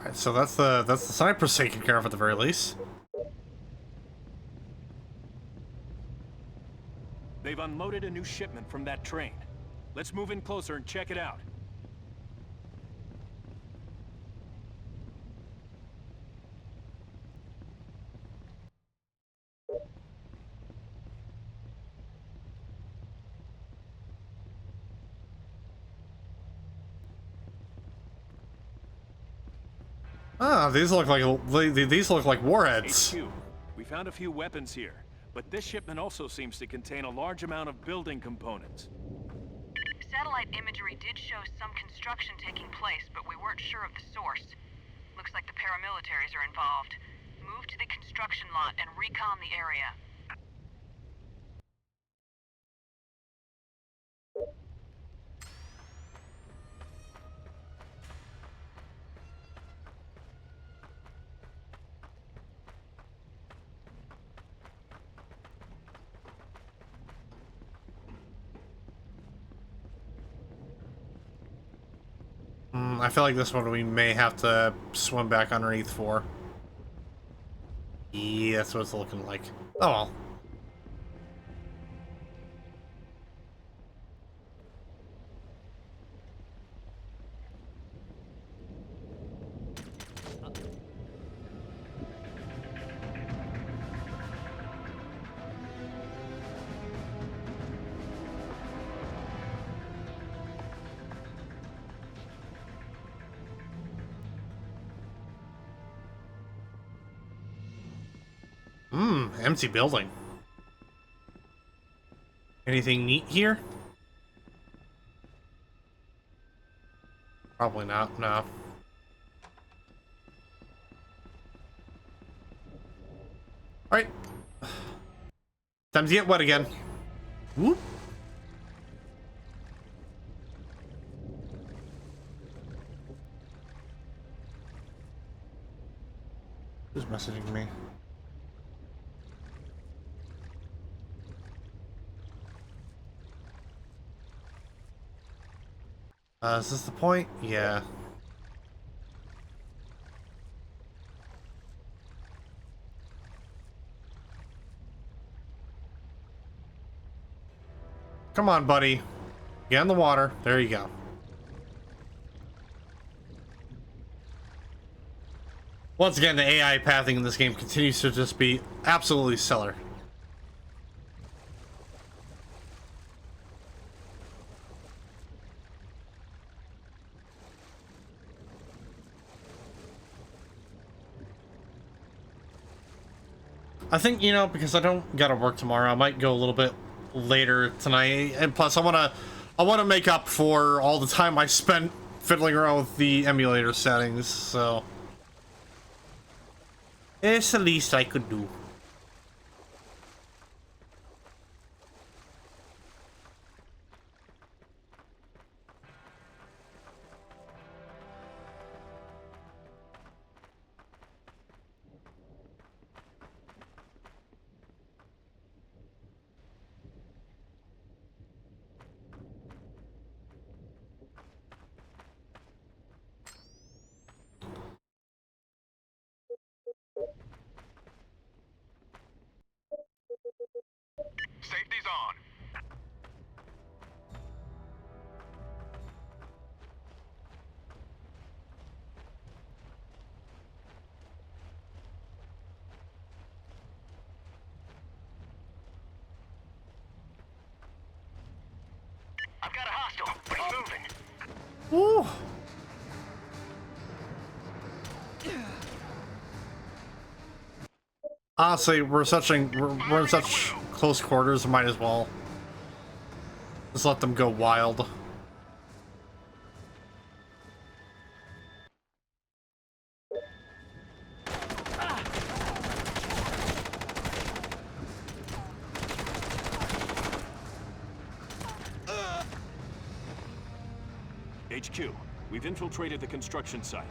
Speaker 1: Alright, so that's the sniper's taken care of at the very least.
Speaker 6: They've unloaded a new shipment from that train. Let's move in closer and check it out.
Speaker 1: Ah, these look like warheads.
Speaker 6: HQ, we found a few weapons here, but this shipment also seems to contain a large amount of building components.
Speaker 4: Satellite imagery did show some construction taking place, but we weren't sure of the source. Looks like the paramilitaries are involved. Move to the construction lot and recon the area.
Speaker 1: I feel like this one we may have to swim back underneath for. Yeah, that's what it's looking like. Oh well. empty building. Anything neat here? Probably not, no. Alright. Time to get wet again. Whoop. Who's messaging me? Is this the point? Yeah. Come on, buddy. Get in the water. There you go. Once again, the AI pathing in this game continues to just be absolutely stellar. I think, you know, because I don't gotta work tomorrow, I might go a little bit later tonight, and plus I wanna make up for all the time I spent fiddling around with the emulator settings, so it's the least I could do.
Speaker 5: Safety's on. I've got a hostile, but he's moving.
Speaker 1: Woo! Honestly, we're in such close quarters, might as well just let them go wild.
Speaker 6: HQ, we've infiltrated the construction site.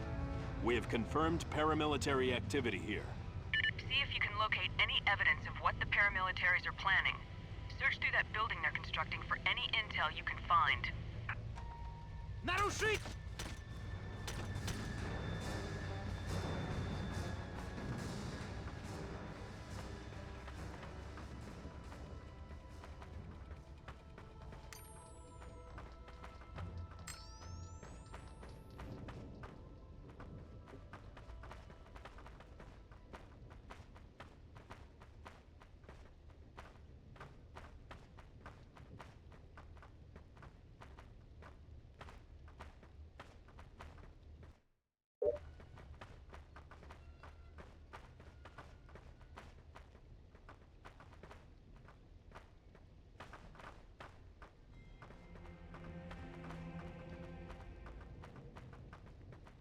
Speaker 6: We have confirmed paramilitary activity here.
Speaker 4: See if you can locate any evidence of what the paramilitaries are planning. Search through that building they're constructing for any intel you can find.
Speaker 7: Narrow street!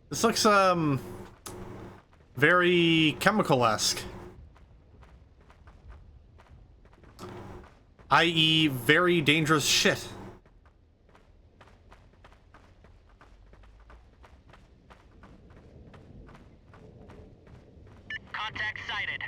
Speaker 1: This looks, very chemical-esque. I.e., very dangerous shit.
Speaker 5: Contact sighted.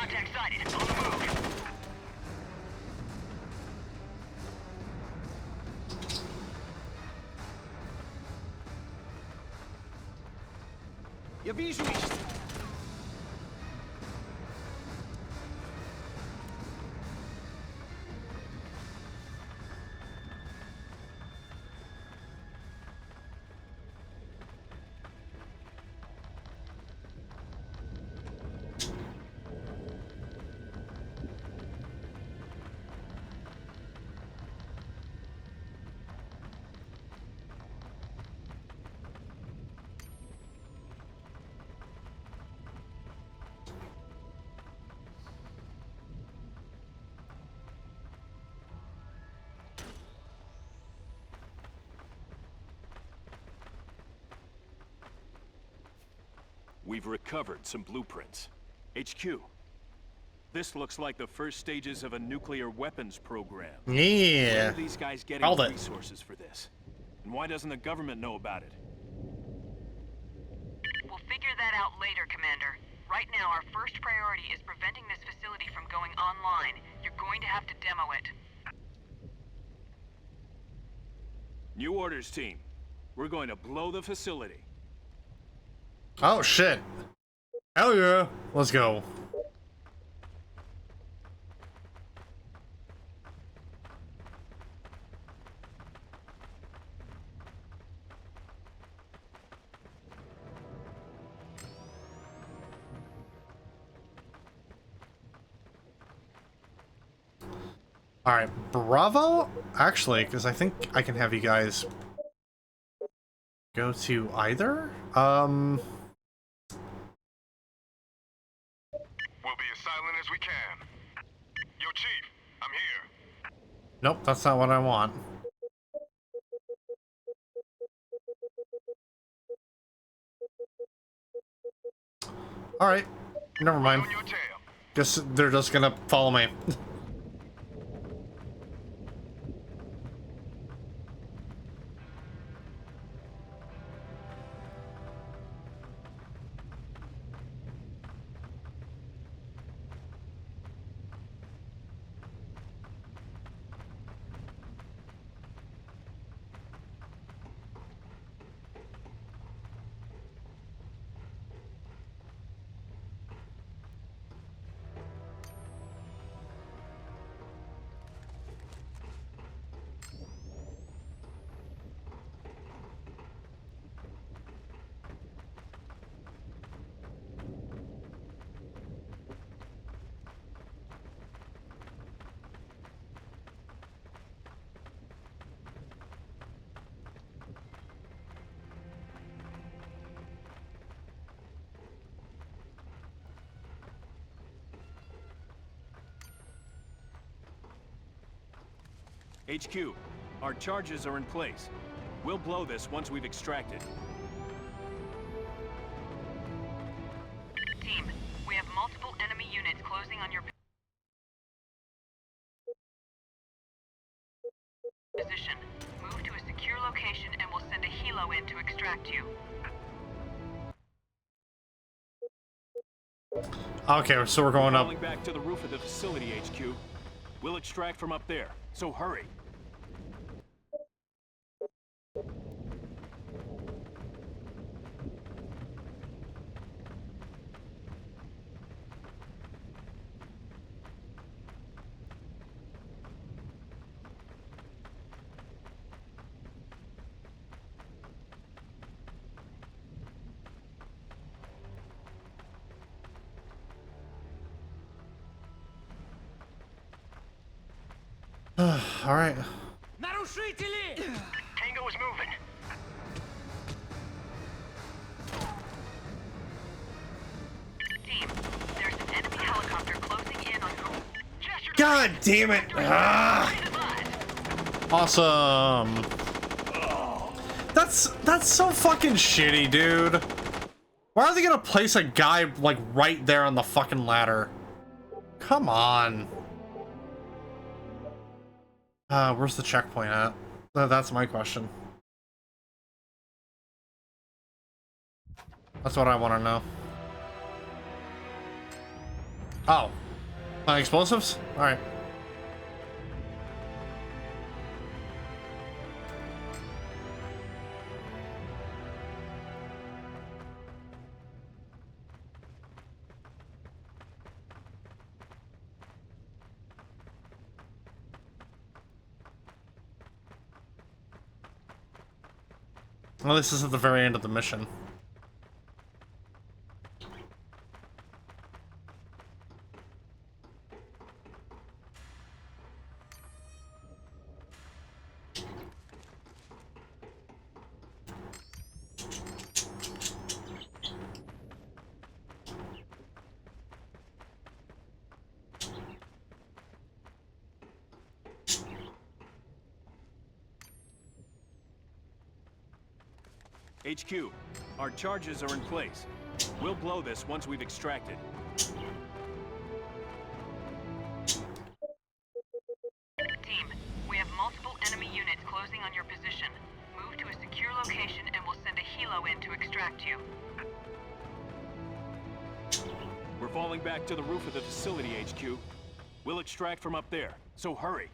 Speaker 5: Contact sighted. On the move.
Speaker 8: Я вижу их.
Speaker 6: We've recovered some blueprints. HQ, this looks like the first stages of a nuclear weapons program. Where
Speaker 1: Yeah.
Speaker 6: are these guys getting
Speaker 1: Called
Speaker 6: the
Speaker 1: it.
Speaker 6: resources for this? And why doesn't the government know about it?
Speaker 4: We'll figure that out later, Commander. Right now, our first priority is preventing this facility from going online. You're going to have to demo it.
Speaker 6: New orders, team. We're going to blow the facility.
Speaker 1: Oh shit. Hell yeah. Let's go. All right, Bravo. Actually, because I think I can have you guys go to either.
Speaker 3: We'll be as silent as we can. Yo, Chief, I'm here.
Speaker 1: Nope, that's not what I want. All right, never mind.
Speaker 3: On your tail.
Speaker 1: Guess they're just gonna follow me.
Speaker 6: HQ, our charges are in place. We'll blow this once we've extracted.
Speaker 4: Team, we have multiple enemy units closing on your position. Move to a secure location and we'll send a helo in to extract you.
Speaker 1: Okay, so we're going up.
Speaker 6: Falling back to the roof of the facility, HQ. We'll extract from up there, so hurry.
Speaker 1: All right.
Speaker 7: Нарушители!
Speaker 5: Tango is moving.
Speaker 4: Team, there's an enemy helicopter closing in on you.
Speaker 1: God damn it! Ah! Awesome. That's so fucking shitty, dude. Why are they gonna place a guy like right there on the fucking ladder? Come on. Where's the checkpoint at? That's my question. That's what I want to know. Oh. Explosives? Alright. Well, this is at the very end of the mission.
Speaker 6: HQ, our charges are in place. We'll blow this once we've extracted.
Speaker 4: Team, we have multiple enemy units closing on your position. Move to a secure location and we'll send a helo in to extract you.
Speaker 6: We're falling back to the roof of the facility, HQ. We'll extract from up there, so hurry.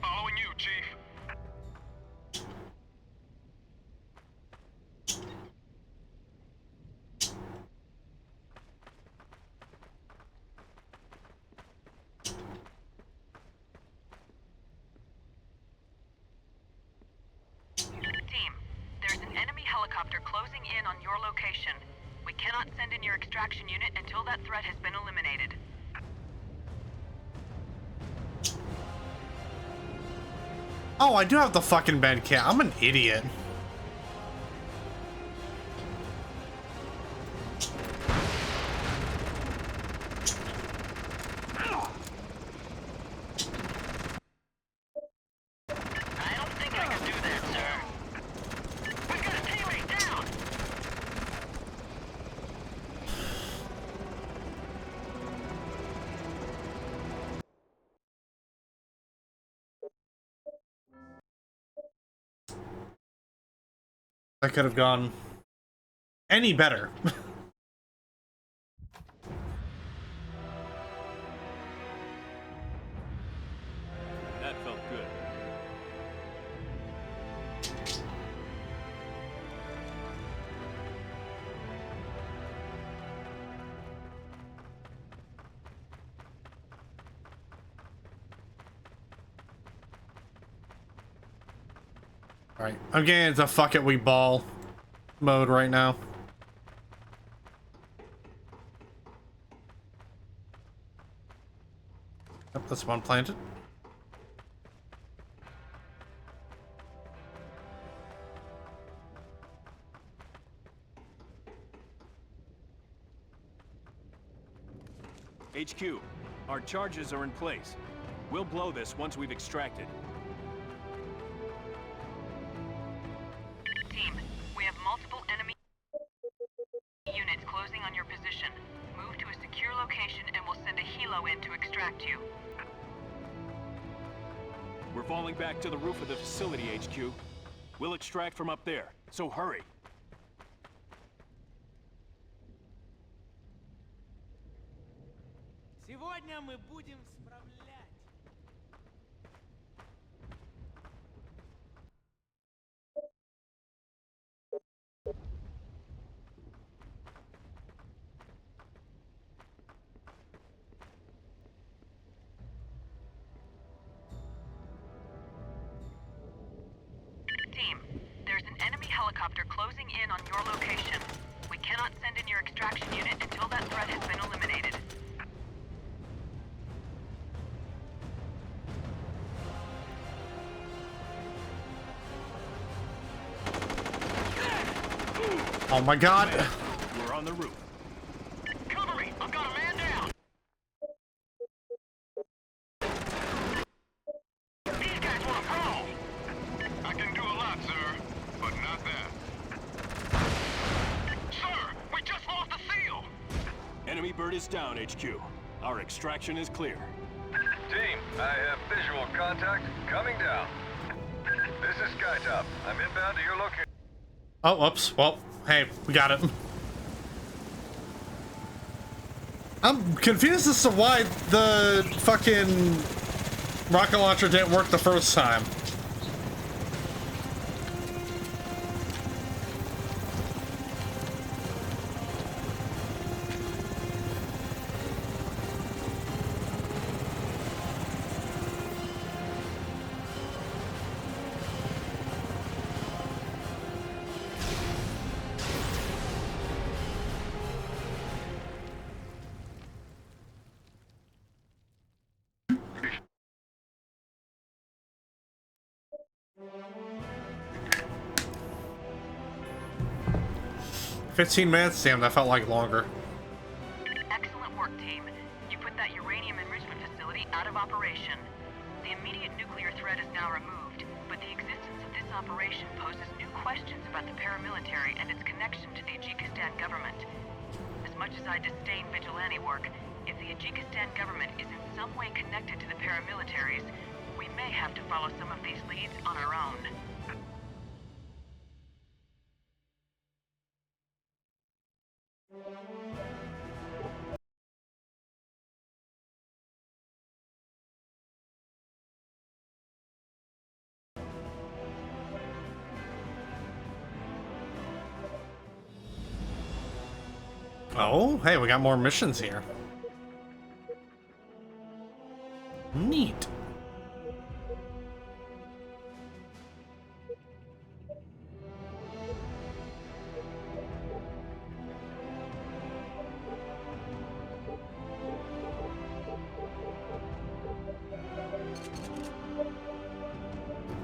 Speaker 3: Following you, Chief.
Speaker 4: Team, there's an enemy helicopter closing in on your location. We cannot send in your extraction unit until that threat has been eliminated.
Speaker 1: Oh, I do have the fucking med kit. I'm an idiot.
Speaker 5: I don't think I can do that, sir. We've got a teammate down!
Speaker 1: I could have gone any better.
Speaker 6: That felt good.
Speaker 1: Alright, I'm getting into fuck it, we ball mode right now. Yep, that's one planted.
Speaker 6: HQ, our charges are in place. We'll blow this once we've extracted.
Speaker 4: Team, we have multiple enemy units closing on your position. Move to a secure location and we'll send a helo in to extract you.
Speaker 6: We're falling back to the roof of the facility, HQ. We'll extract from up there, so hurry.
Speaker 7: Сегодня мы будем справлять.
Speaker 4: Team, there's an enemy helicopter closing in on your location. We cannot send in your extraction unit until that threat has been eliminated.
Speaker 1: Oh my god.
Speaker 6: We're on the roof. Bird is down, HQ. Our extraction is clear.
Speaker 3: Team, I have visual contact coming down. This is Skytop. I'm inbound to your location.
Speaker 1: Oh, whoops. Well, hey, we got it. I'm confused as to why the fucking rocket launcher didn't work the first time. $15? Damn, that felt like longer.
Speaker 4: Excellent work, team. You put that uranium enrichment facility out of operation. The immediate nuclear threat is now removed, but the existence of this operation poses new questions about the paramilitary and its connection to the Ajikistan government. As much as I disdain vigilante work, if the Ajikistan government is in some way connected to the paramilitaries, we may have to follow some of these leads on our own.
Speaker 1: Oh, hey, we got more missions here. Neat.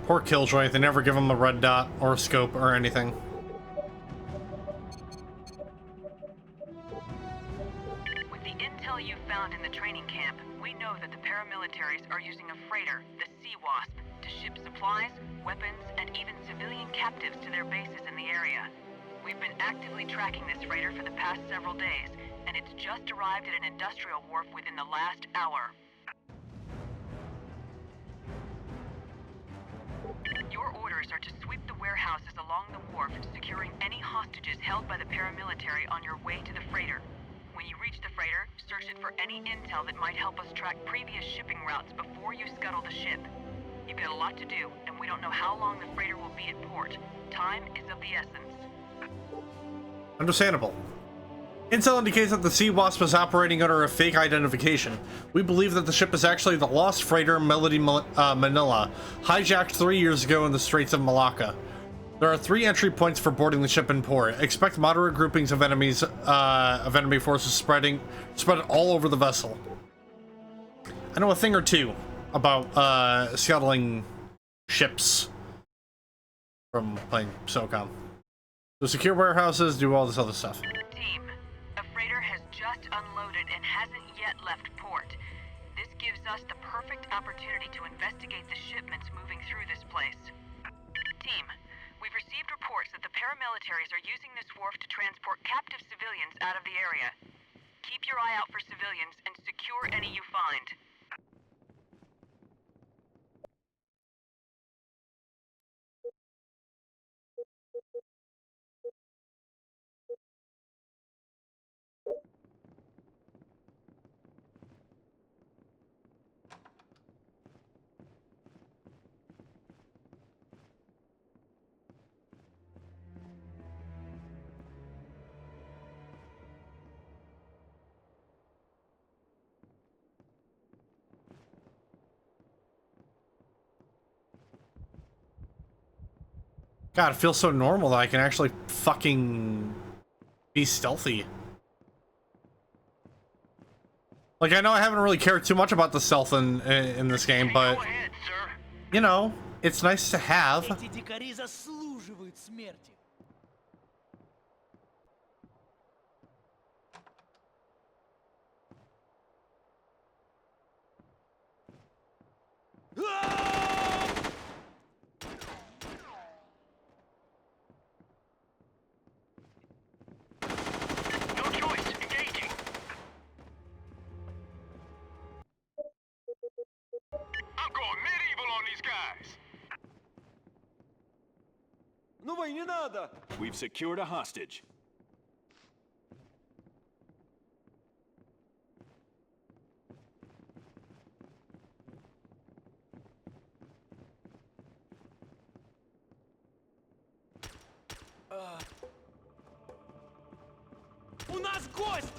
Speaker 1: Poor Killjoy, they never give him a red dot or a scope or anything.
Speaker 4: With the intel you found in the training camp, we know that the paramilitaries are using a freighter, the Sea Wasp, to ship supplies, weapons, and even civilian captives to their bases in the area. We've been actively tracking this freighter for the past several days, and it's just arrived at an industrial wharf within the last hour. Your orders are to sweep the warehouses along the wharf, securing any hostages held by the paramilitary on your way to the freighter. When you reach the freighter, search it for any intel that might help us track previous shipping routes before you scuttle the ship. You've got a lot to do, and we don't know how long the freighter will be at port. Time is of the essence.
Speaker 1: Understandable. Intel indicates that the Sea Wasp is operating under a fake identification. We believe that the ship is actually the lost freighter Melody Manila, hijacked 3 years ago in the Straits of Malacca. There are 3 entry points for boarding the ship in port. Expect moderate groupings of enemy forces spread all over the vessel. I know a thing or two about scuttling ships from playing SOCOM. So secure warehouses, do all this other stuff.
Speaker 4: Team, a freighter has just unloaded and hasn't yet left port. This gives us the perfect opportunity to investigate the shipments moving through this place. Team, we've received reports that the paramilitaries are using this wharf to transport captive civilians out of the area. Keep your eye out for civilians and secure any you find.
Speaker 1: God, it feels so normal that I can actually fucking be stealthy. Like, I know I haven't really cared too much about the stealth in this game, but,
Speaker 5: Go ahead, sir.
Speaker 1: you know, it's nice to have.
Speaker 7: Эти дикари заслуживают смерти.
Speaker 5: No choice. Engaging.
Speaker 8: Ну вы не надо!
Speaker 6: We've secured a hostage.
Speaker 8: У нас гость!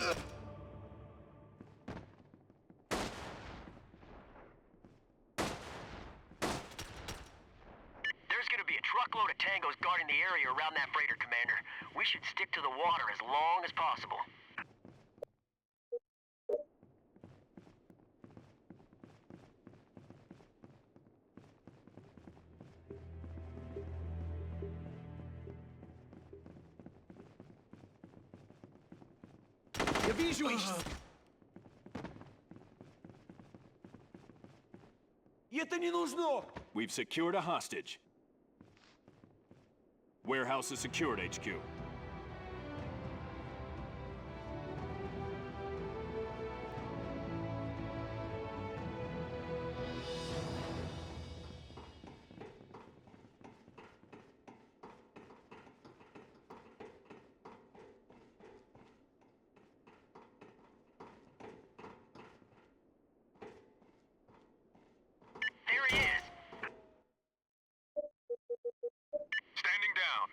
Speaker 5: There's gonna be a truckload of tangos guarding the area around that freighter, Commander. We should stick to the water as long as possible.
Speaker 8: Я вижу их! И это не нужно!
Speaker 6: We've secured a hostage. Warehouse is secured, HQ.
Speaker 5: There he is!
Speaker 3: Standing down.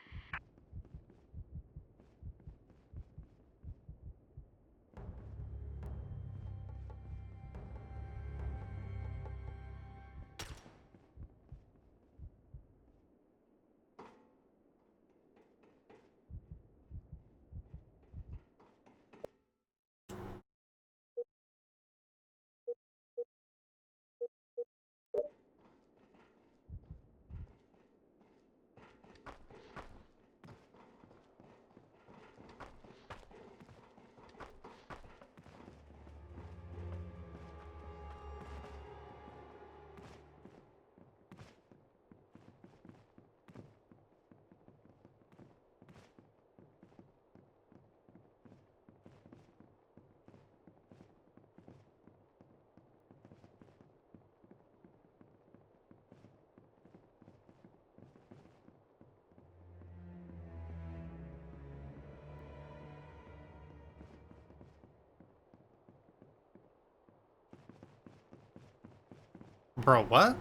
Speaker 1: Bro, what?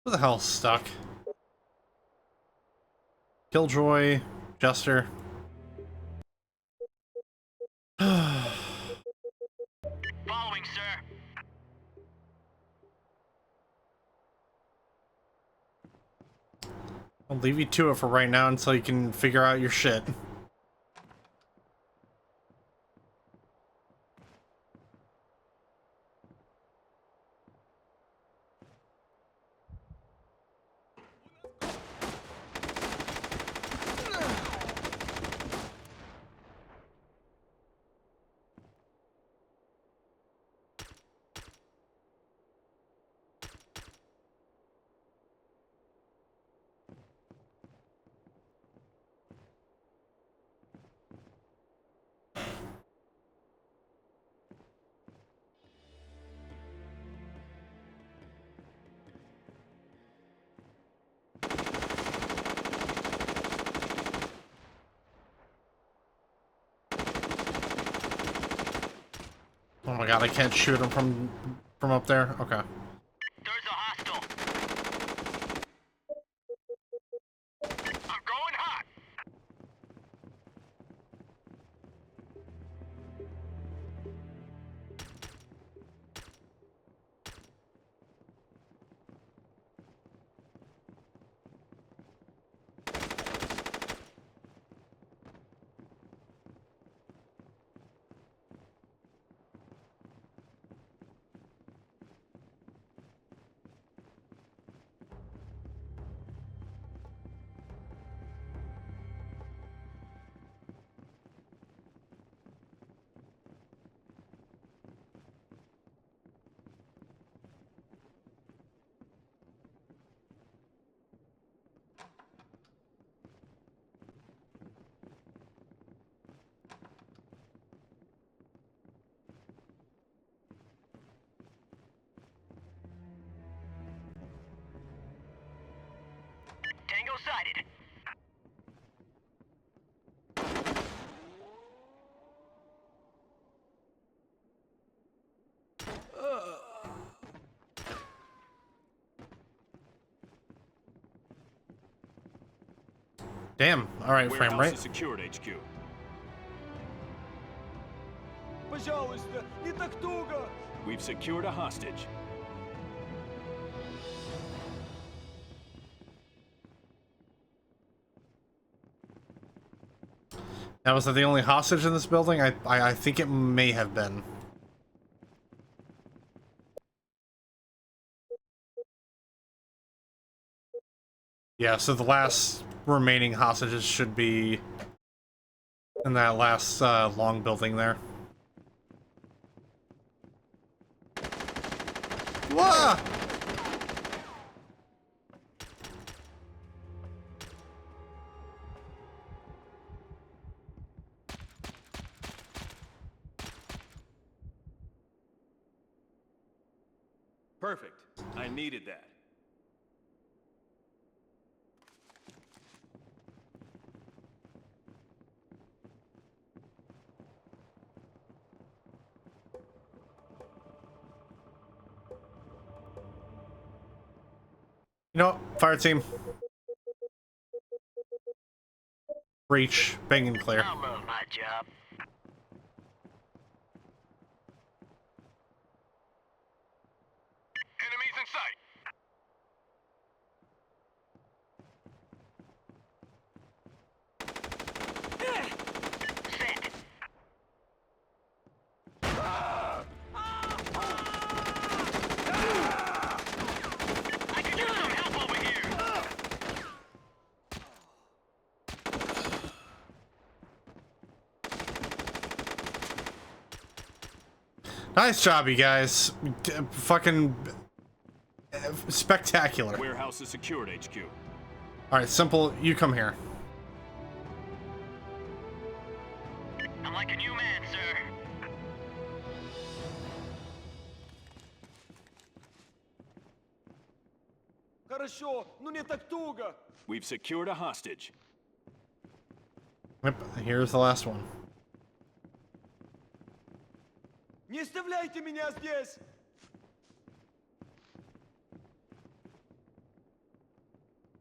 Speaker 1: Who the hell's stuck? Killjoy, Jester.
Speaker 5: Following, sir.
Speaker 1: I'll leave you to it for right now until you can figure out your shit. Oh my god, I can't shoot him from up there. Okay.
Speaker 5: There's a hostile. I'm going hot. sighted.
Speaker 1: Damn. All right, frame
Speaker 6: Warehouse
Speaker 1: rate.
Speaker 6: is secured, HQ.
Speaker 8: Пожалуйста, не так туго!
Speaker 6: We've secured a hostage.
Speaker 1: Now, was that the only hostage in this building? I think it may have been. Yeah, so the last remaining hostages should be in that last long building there. Whoa!
Speaker 6: Perfect. I needed that.
Speaker 1: You know what? Fire team. Breach. Bang and clear.
Speaker 5: I love my job.
Speaker 3: Enemies in sight.
Speaker 5: Set. I could use some help over here.
Speaker 1: Nice job, you guys. Fucking spectacular.
Speaker 6: Warehouse is secured, HQ.
Speaker 1: Alright, Simple, you come here.
Speaker 5: I'm like a new man, sir.
Speaker 8: Хорошо, но не так туго!
Speaker 6: We've secured a hostage.
Speaker 1: Yep, here's the last one.
Speaker 8: Не оставляйте меня здесь!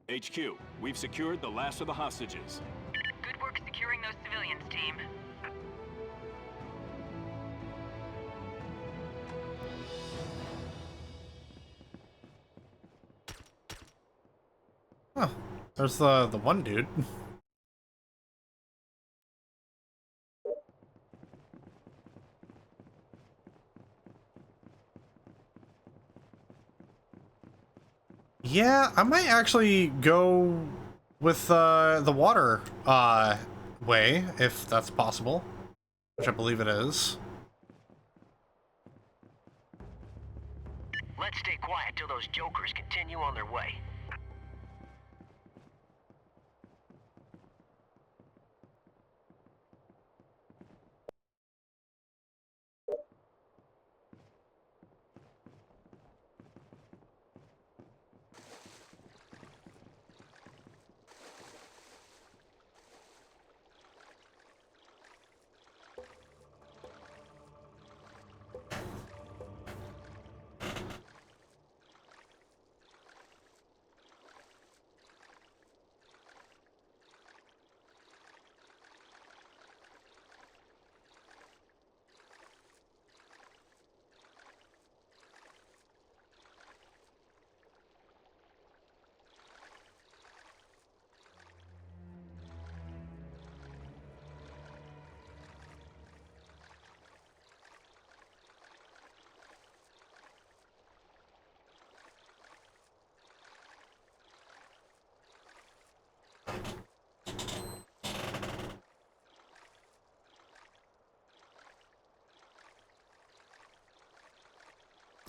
Speaker 6: HQ, we've secured the last of the hostages.
Speaker 4: Good work securing those civilians, team.
Speaker 1: Oh, there's the one dude. Yeah, I might actually go with the water way, if that's possible, which I believe it is.
Speaker 5: Let's stay quiet till those jokers continue on their way.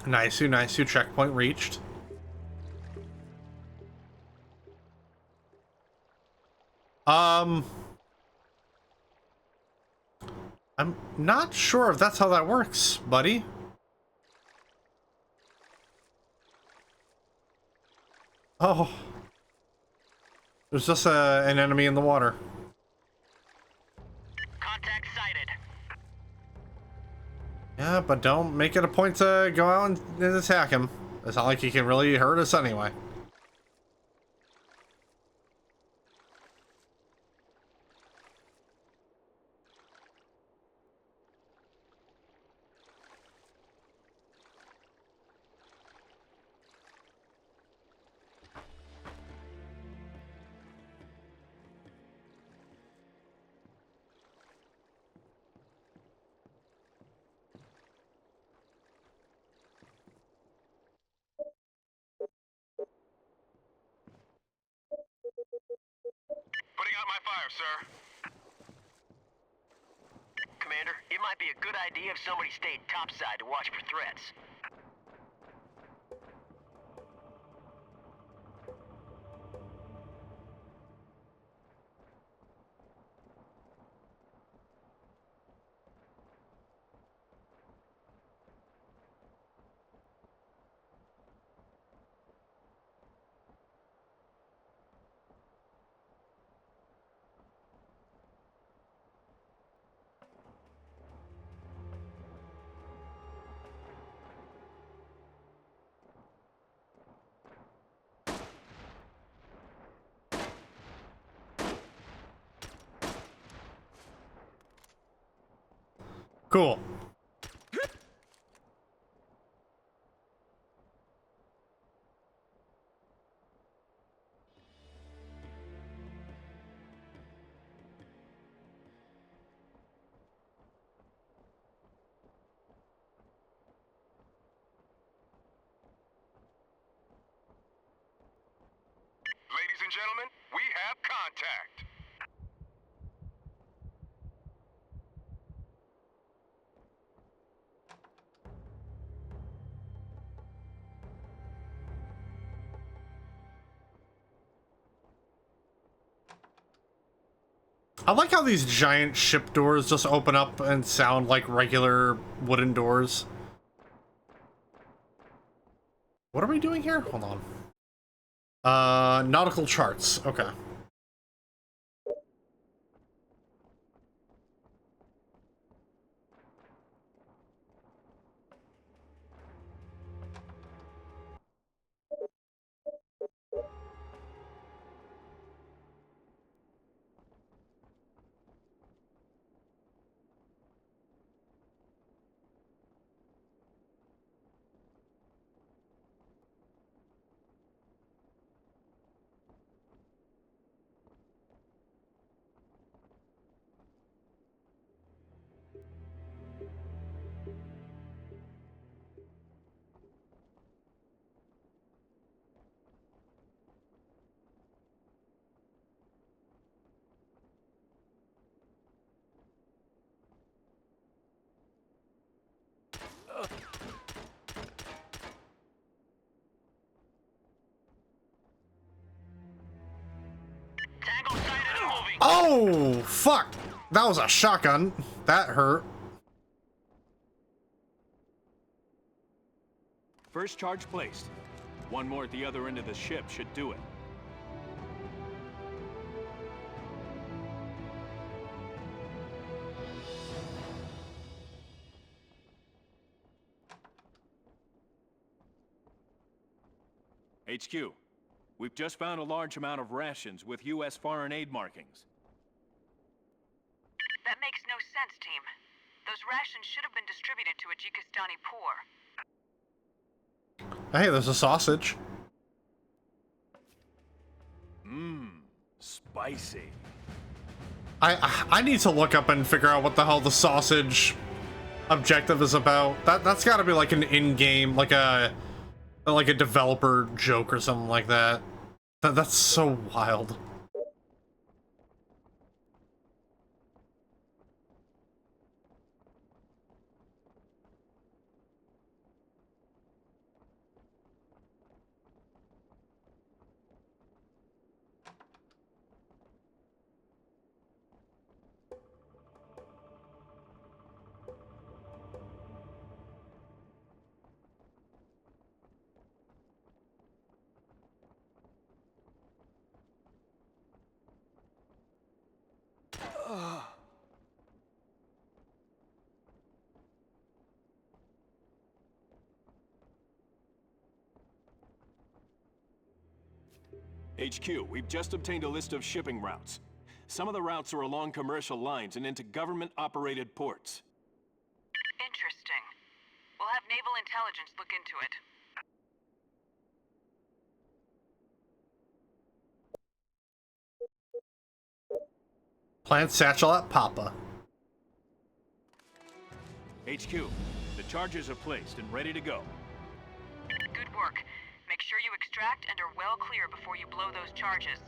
Speaker 1: Nice, nice, checkpoint reached. I'm not sure if that's how that works, buddy. Oh. There's just an enemy in the water.
Speaker 5: Contact sighted.
Speaker 1: Yeah, but don't make it a point to go out and attack him. It's not like he can really hurt us anyway.
Speaker 3: Putting out my fire, sir.
Speaker 5: Commander, it might be a good idea if somebody stayed topside to watch for threats.
Speaker 1: Cool.
Speaker 3: Ladies and gentlemen, we have contact.
Speaker 1: I like how these giant ship doors just open up and sound like regular wooden doors. What are we doing here? Hold on. Nautical charts. Okay.
Speaker 5: Tango sighted and moving.
Speaker 1: Oh, fuck. That was a shotgun. That hurt.
Speaker 6: First charge placed. One more at the other end of the ship should do it. HQ, we've just found a large amount of rations with U.S. foreign aid markings.
Speaker 4: That makes no sense, team. Those rations should have been distributed to a Jikistani poor.
Speaker 1: Hey, there's a sausage.
Speaker 6: Spicy.
Speaker 1: I need to look up and figure out what the hell the sausage objective is about. That's got to be like an in-game, like a developer joke or something like that. That's so wild.
Speaker 6: HQ, we've just obtained a list of shipping routes. Some of the routes are along commercial lines and into government-operated ports.
Speaker 4: Interesting. We'll have naval intelligence look into it.
Speaker 1: Plant satchel at Papa.
Speaker 6: HQ, the charges are placed and ready to go.
Speaker 4: Good work. Make sure you extract and are well clear before you blow those charges.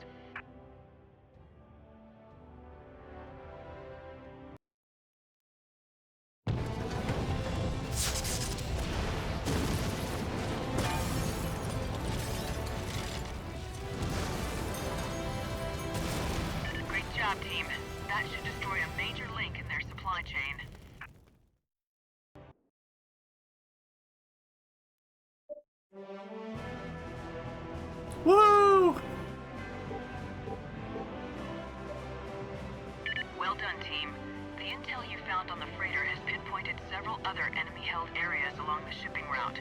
Speaker 4: Great job, team. That should destroy a major link in their supply chain.
Speaker 1: Woo!
Speaker 4: Well done, team. The intel you found on the freighter has pinpointed several other enemy-held areas along the shipping route.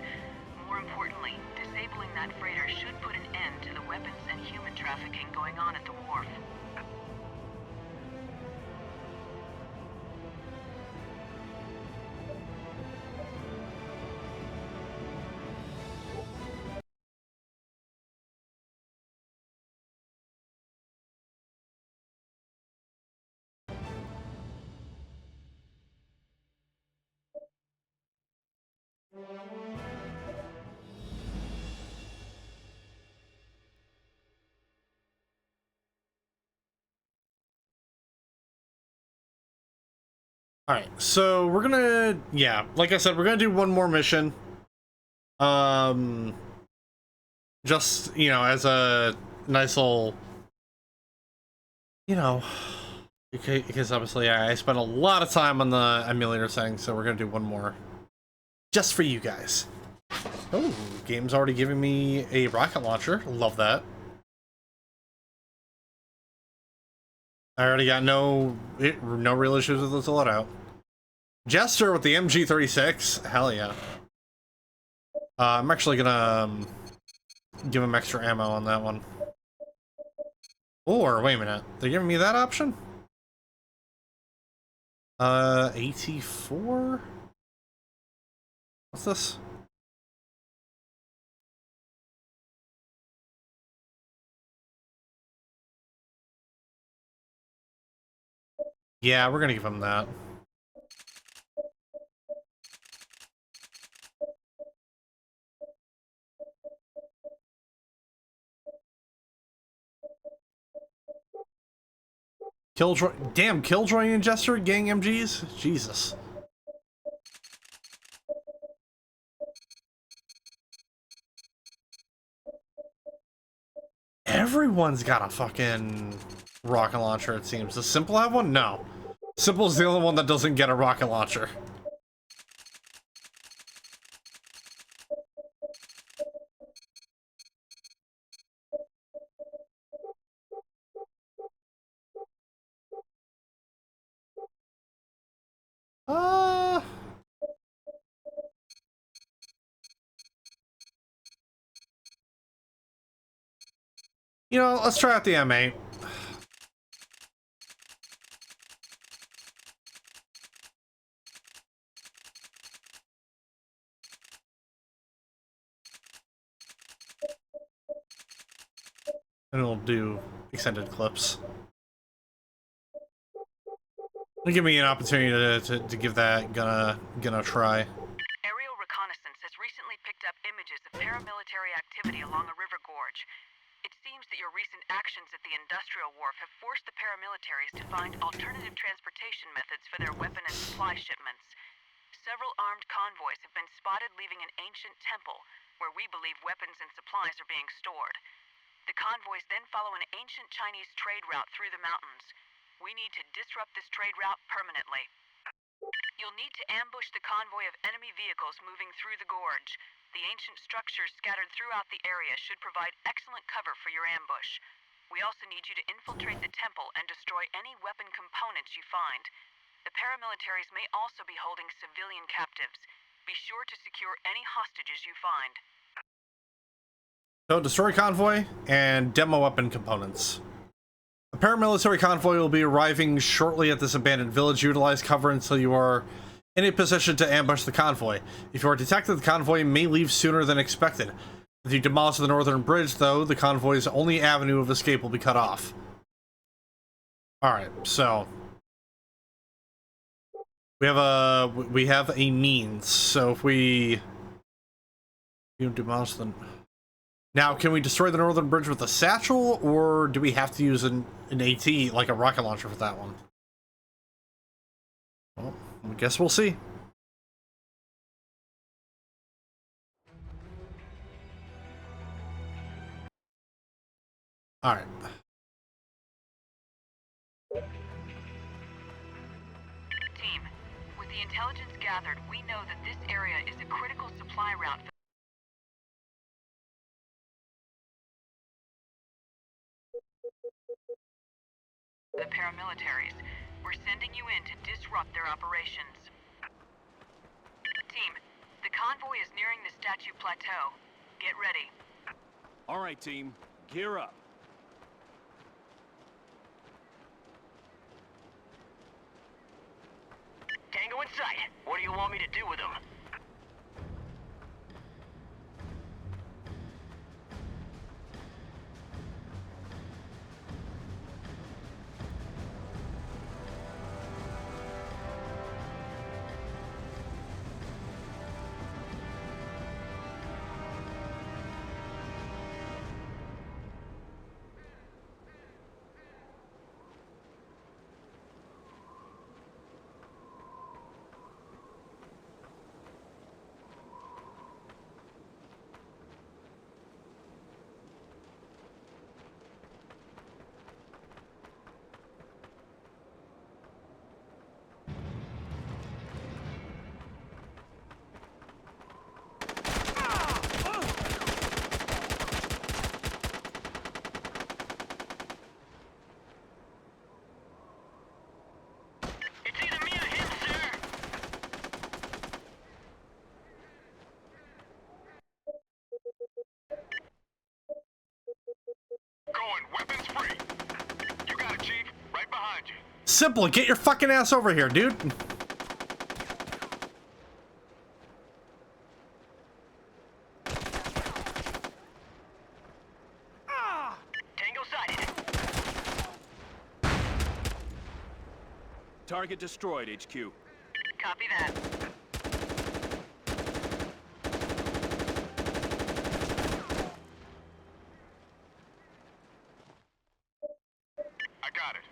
Speaker 4: More importantly, disabling that freighter should put an end to the weapons and human trafficking going on at the wharf.
Speaker 1: Alright, so we're gonna, yeah, like I said, we're gonna do one more mission. Just, you know, as a nice little, you know, because obviously I spent a lot of time on the emulator setting, so we're gonna do one more. Just for you guys. Oh, game's already giving me a rocket launcher. Love that. I already got no real issues with this loadout. Jester with the MG36. Hell yeah. I'm actually gonna give him extra ammo on that one. Or, wait a minute. They're giving me that option? AT4? What's this? Yeah, we're gonna give him that. Killjoy, damn, Killjoy and Jester gang MGs? Jesus. Everyone's got a fucking rocket launcher, it seems. Does Simple have one? No. Simple's the only one that doesn't get a rocket launcher. You know, let's try out the M8. And it'll do extended clips. It'll give me an opportunity to give that gonna try.
Speaker 4: Aerial reconnaissance has recently picked up images of paramilitary activity along a river gorge. It seems that your recent actions at the industrial wharf have forced the paramilitaries to find alternative transportation methods for their weapon and supply shipments. Several armed convoys have been spotted leaving an ancient temple where we believe weapons and supplies are being stored. The convoys then follow an ancient Chinese trade route through the mountains. We need to disrupt this trade route permanently. You'll need to ambush the convoy of enemy vehicles moving through the gorge. The ancient structures scattered throughout the area should provide excellent cover for your ambush. We also need you to infiltrate the temple and destroy any weapon components you find. The paramilitaries may also be holding civilian captives. Be sure to secure any hostages you find.
Speaker 1: So, destroy convoy and demo weapon components. A paramilitary convoy will be arriving shortly at this abandoned village. Utilize cover until you are in a position to ambush the convoy. If you are detected, the convoy may leave sooner than expected. If you demolish the northern bridge, though, the convoy's only avenue of escape will be cut off. Alright, so we have a means. So if we demolish the... Now, can we destroy the northern bridge with a satchel, or do we have to use an AT, like a rocket launcher, for that one? Well, I guess we'll see. All right.
Speaker 4: Team, with the intelligence gathered, we know that this area is a critical supply route for the paramilitaries. We're sending you in to disrupt their operations. Team, the convoy is nearing the Statue Plateau. Get ready.
Speaker 6: All right, team. Gear up.
Speaker 5: Tango in sight. What do you want me to do with them?
Speaker 1: Simple, get your fucking ass over here, dude.
Speaker 5: Tango sighted.
Speaker 6: Target destroyed, HQ.
Speaker 4: Copy that.
Speaker 3: I got it.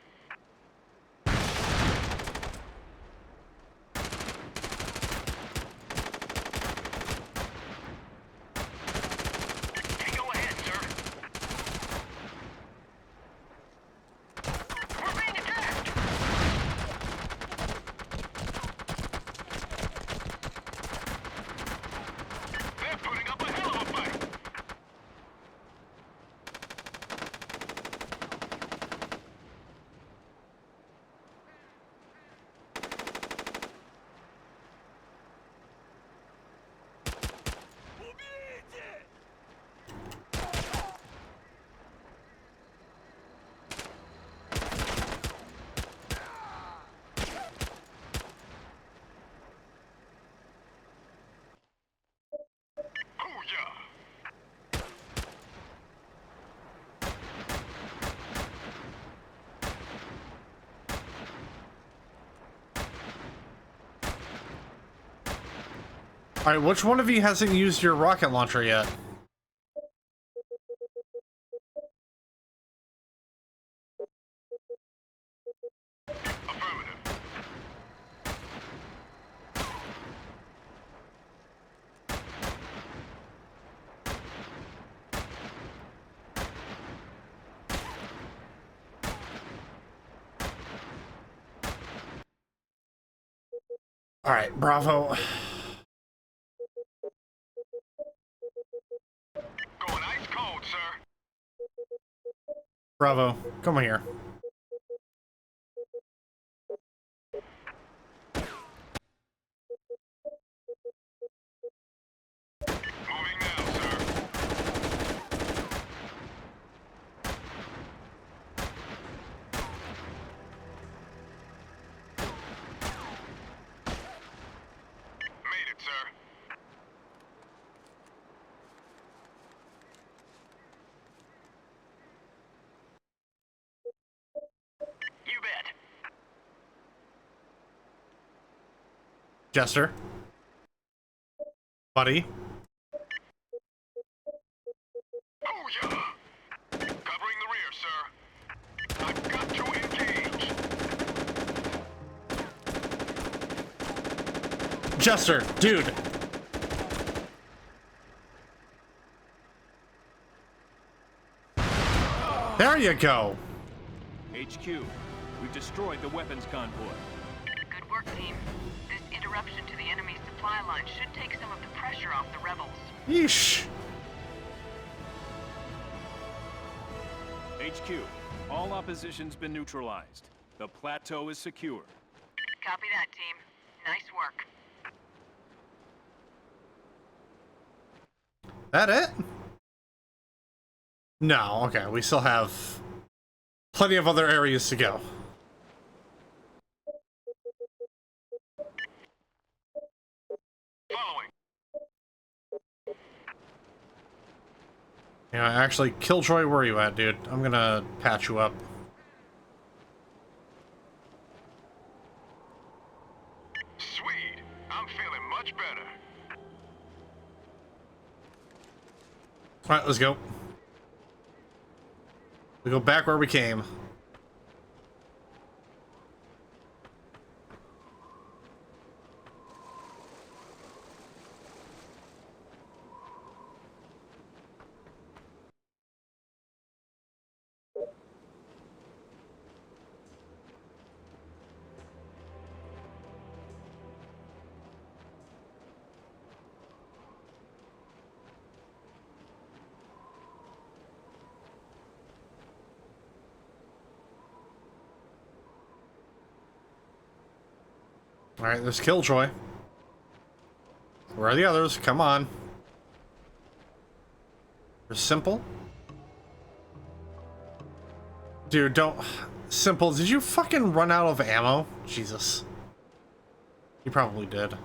Speaker 5: Tango ahead, sir. We're being attacked!
Speaker 3: They're putting up a hell of a fight. Booyah!
Speaker 1: All right, which one of you hasn't used your rocket launcher yet?
Speaker 3: Affirmative.
Speaker 1: All right, Bravo.
Speaker 3: Going ice cold, sir.
Speaker 1: Bravo. Come here.
Speaker 3: Moving now, sir. Made it, sir.
Speaker 5: You bet.
Speaker 1: Jester. Buddy.
Speaker 3: Oh, yeah. Covering the rear, sir. I've got to engage.
Speaker 1: Jester, dude. There you go.
Speaker 6: HQ, we've destroyed the weapons convoy.
Speaker 4: Good work, team. This interruption to the enemy's supply line should take some of the pressure off the rebels.
Speaker 1: Yeesh.
Speaker 6: HQ, all opposition's been neutralized. The plateau is secure.
Speaker 4: Copy that, team. Nice work.
Speaker 1: That it? No, okay, we still have plenty of other areas to go.
Speaker 3: Following.
Speaker 1: Yeah, actually, Killjoy, where are you at, dude? I'm gonna patch you up.
Speaker 3: Sweet. I'm feeling much better.
Speaker 1: Alright, let's go. We go back where we came. Alright, there's Killjoy. Where are the others? Come on. There's Simple. Dude, don't... Simple, did you fucking run out of ammo? Jesus. You probably did.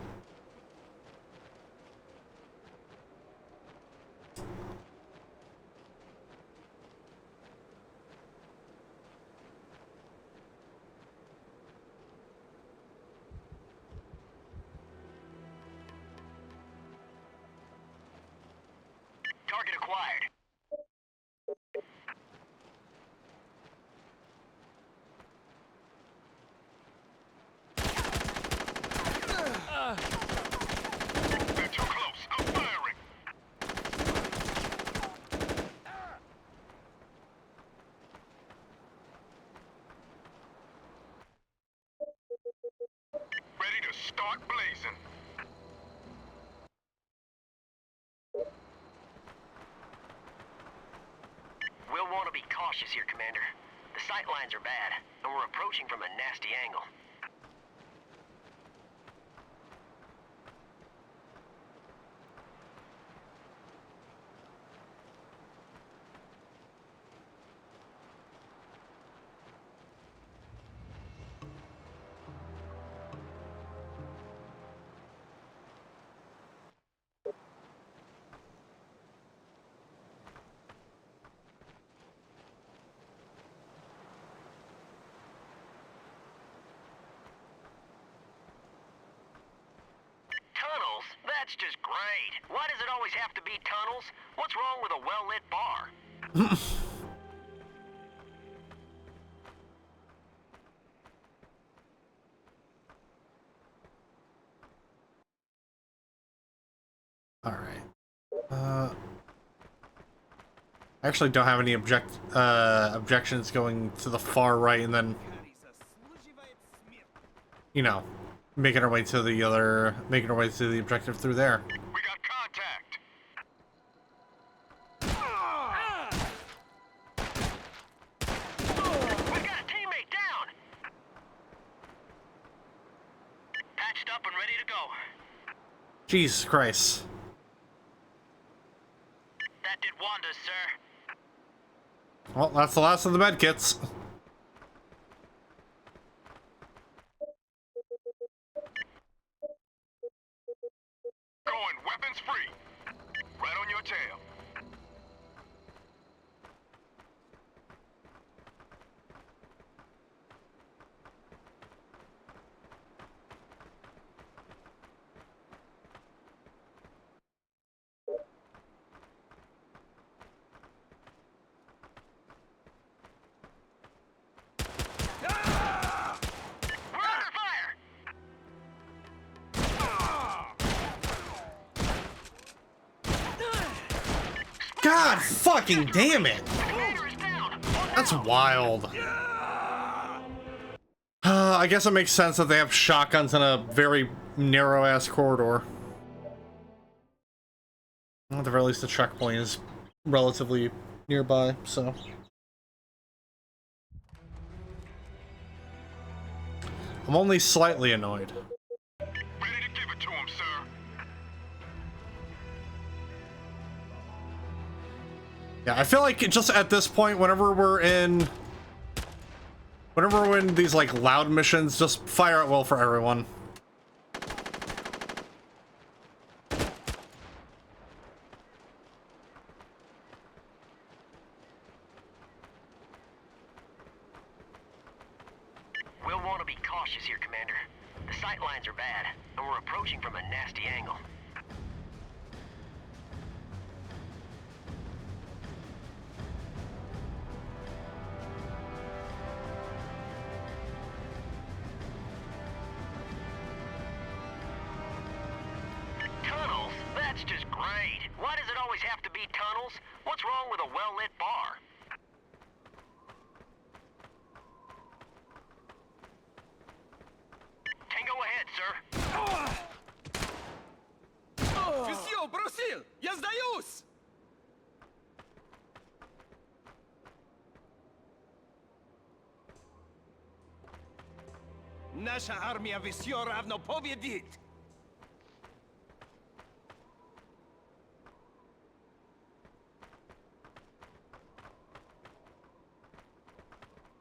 Speaker 5: Target acquired.
Speaker 3: They're too close. I'm firing. Ready to start blazing.
Speaker 5: We'll want to be cautious here, Commander. The sight lines are bad, and we're approaching from a nasty angle. Tunnels? That's just great. Why does it always have to be tunnels? What's wrong with a well-lit bar?
Speaker 1: Alright. I actually don't have any objections going to the far right and then, you know, making our way to the objective through there.
Speaker 3: We got contact.
Speaker 1: Jesus Christ.
Speaker 5: That did wonders, sir.
Speaker 1: Well, that's the last of the med kits.
Speaker 3: Going weapons free. Right on your tail.
Speaker 5: We're under fire!
Speaker 1: God fucking damn it.
Speaker 5: Commander is down!
Speaker 1: That's wild. I guess it makes sense that they have shotguns in a very narrow-ass corridor. At the very least, the checkpoint is relatively nearby, so... I'm only slightly annoyed.
Speaker 3: Ready to give it to him, sir.
Speaker 1: Yeah, I feel like just at this point, whenever we're in these like loud missions, just fire at will for everyone.
Speaker 5: We'll want to be cautious here, Commander. The sight lines are bad, and we're approaching from a nasty angle. Tunnels? That's just great. Why does it always have to be tunnels? What's wrong with a well-lit bar? Tango ahead, sir.
Speaker 8: Все, бросил! Я сдаюсь! Наша армия все равно победит!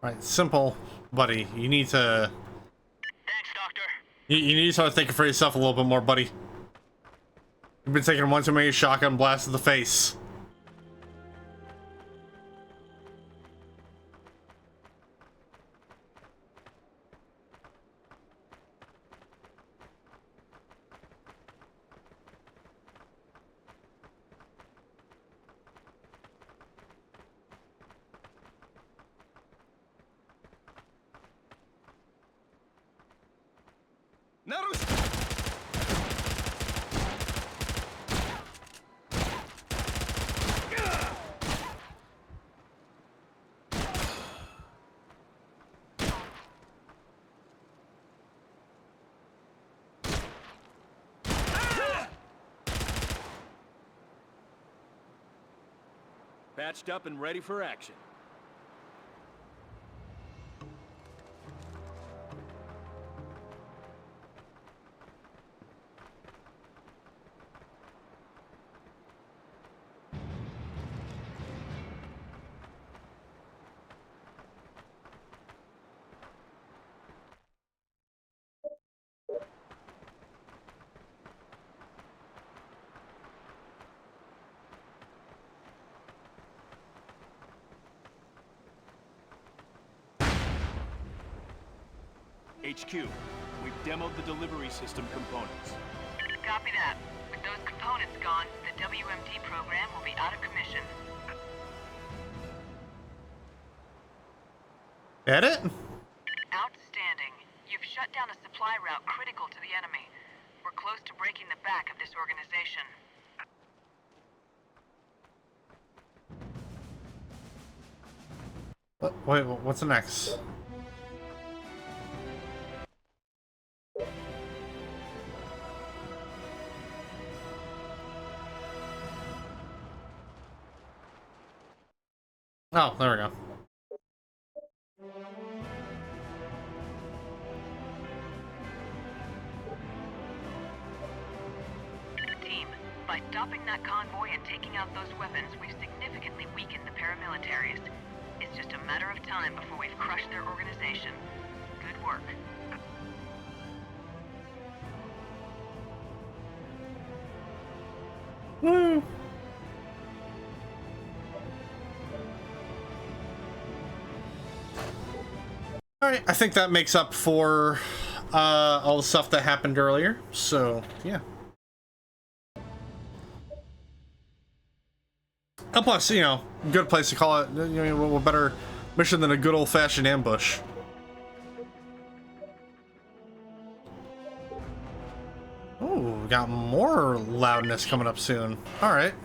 Speaker 1: Right, simple, buddy. You need to...
Speaker 5: Thanks, Doctor.
Speaker 1: You need to start thinking for yourself a little bit more, buddy. You've been taking one too many shotgun blasts to the face.
Speaker 8: На Русь!
Speaker 6: Patched up and ready for action. HQ, we've demoed the delivery system components.
Speaker 4: Copy that. With those components gone, the WMD program will be out of commission.
Speaker 1: Edit?
Speaker 4: Outstanding. You've shut down a supply route critical to the enemy. We're close to breaking the back of this organization.
Speaker 1: Wait, what's next? Oh, there we go.
Speaker 4: By stopping that convoy and taking out those weapons, we've significantly weakened the paramilitaries. It's just a matter of time before we've crushed their organization. Good work.
Speaker 1: Woo! Alright, I think that makes up for all the stuff that happened earlier, so yeah. And plus, you know, good place to call it, you know, what better mission than a good old-fashioned ambush. Oh, we got more loudness coming up soon. Alright.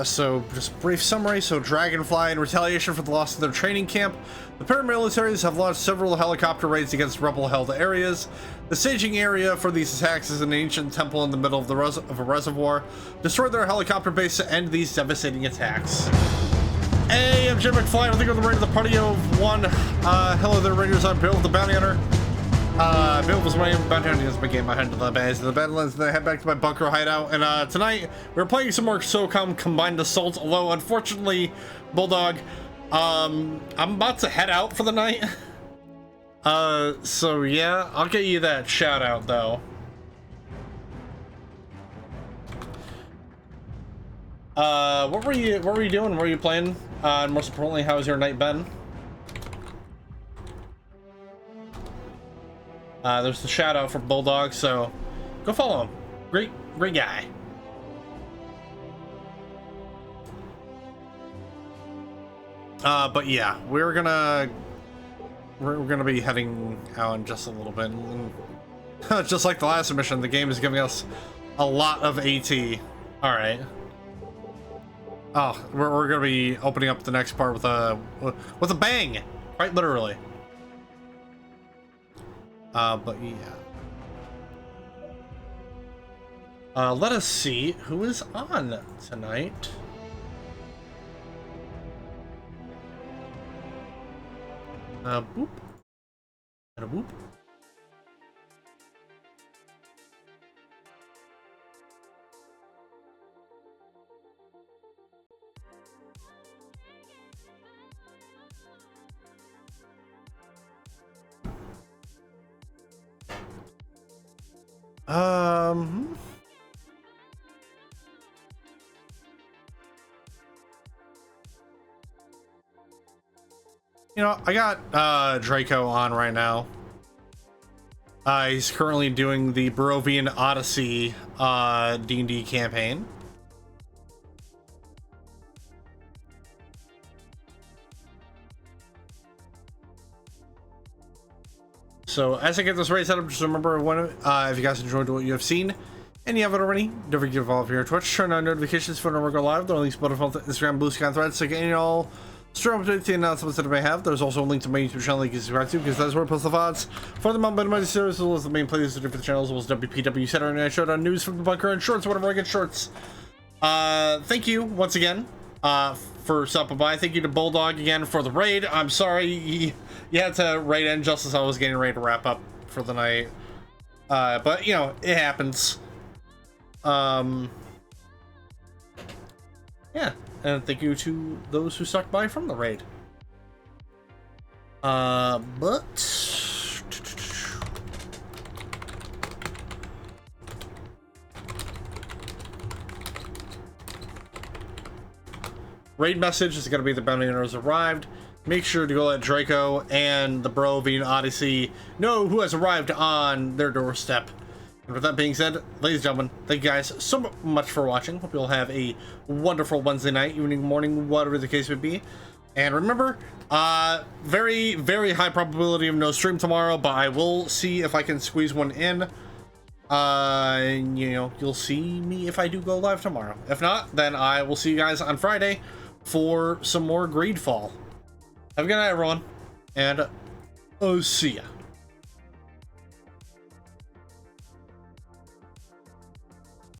Speaker 1: So, just brief summary. So, Dragonfly, in retaliation for the loss of their training camp, the paramilitaries have launched several helicopter raids against rebel-held areas. The staging area for these attacks is an ancient temple in the middle of a reservoir. Destroy their helicopter base to end these devastating attacks. Hey, I'm Jim McFly. I think I'm the raid of the party of one. Hello there, Raiders. I'm Bill, the bounty hunter. Bill was my bounty hunting as my game. I head to the base of the Badlands, and then I head back to my bunker hideout. And tonight we're playing some more SOCOM Combined Assault. Although unfortunately, Bulldog, I'm about to head out for the night. So yeah, I'll get you that shout out though. What were you doing? What were you playing? And most importantly, how's your night been? There's the shout out for Bulldog, so go follow him. Great guy. But yeah, we're gonna be heading out in just a little bit. And just like the last mission, the game is giving us a lot of AT. All right. Oh, we're gonna be opening up the next part with a bang, quite literally. But yeah. Let us see who is on tonight. Boop. And a boop. You know, I got Draco on right now. He's currently doing the Barovian Odyssey D&D campaign. So as I get this raid set up, just remember if you guys enjoyed what you have seen and you haven't already, don't forget to follow here on Twitch, turn on notifications for when we go live. There are links below on Instagram, Blue Sky, and Threads, so getting all stream updates, the announcements that I may have. There's also a link to my YouTube channel you can subscribe to, because that's where I post the VODs for the Mountain Mighty series, as well as the main playlists for the channels, as well as WPW Saturday Night Showdown news from the bunker and shorts, whatever I get shorts. Thank you once again for stopping by. Thank you to Bulldog again for the raid. I'm sorry you had to raid in just as I was getting ready to wrap up for the night. But you know, it happens. Yeah, and thank you to those who stuck by from the raid. Raid message is going to be the bounty hunters arrived. Make sure to go let Draco and the Barovian Odyssey know who has arrived on their doorstep. And with that being said, ladies and gentlemen, thank you guys so much for watching. Hope you'll have a wonderful Wednesday night, evening, morning, whatever the case may be. And remember, very, very high probability of no stream tomorrow, but I will see if I can squeeze one in. And, you know, you'll see me if I do go live tomorrow. If not, then I will see you guys on Friday for some more Greedfall. Have a good night, everyone, and I'll see ya.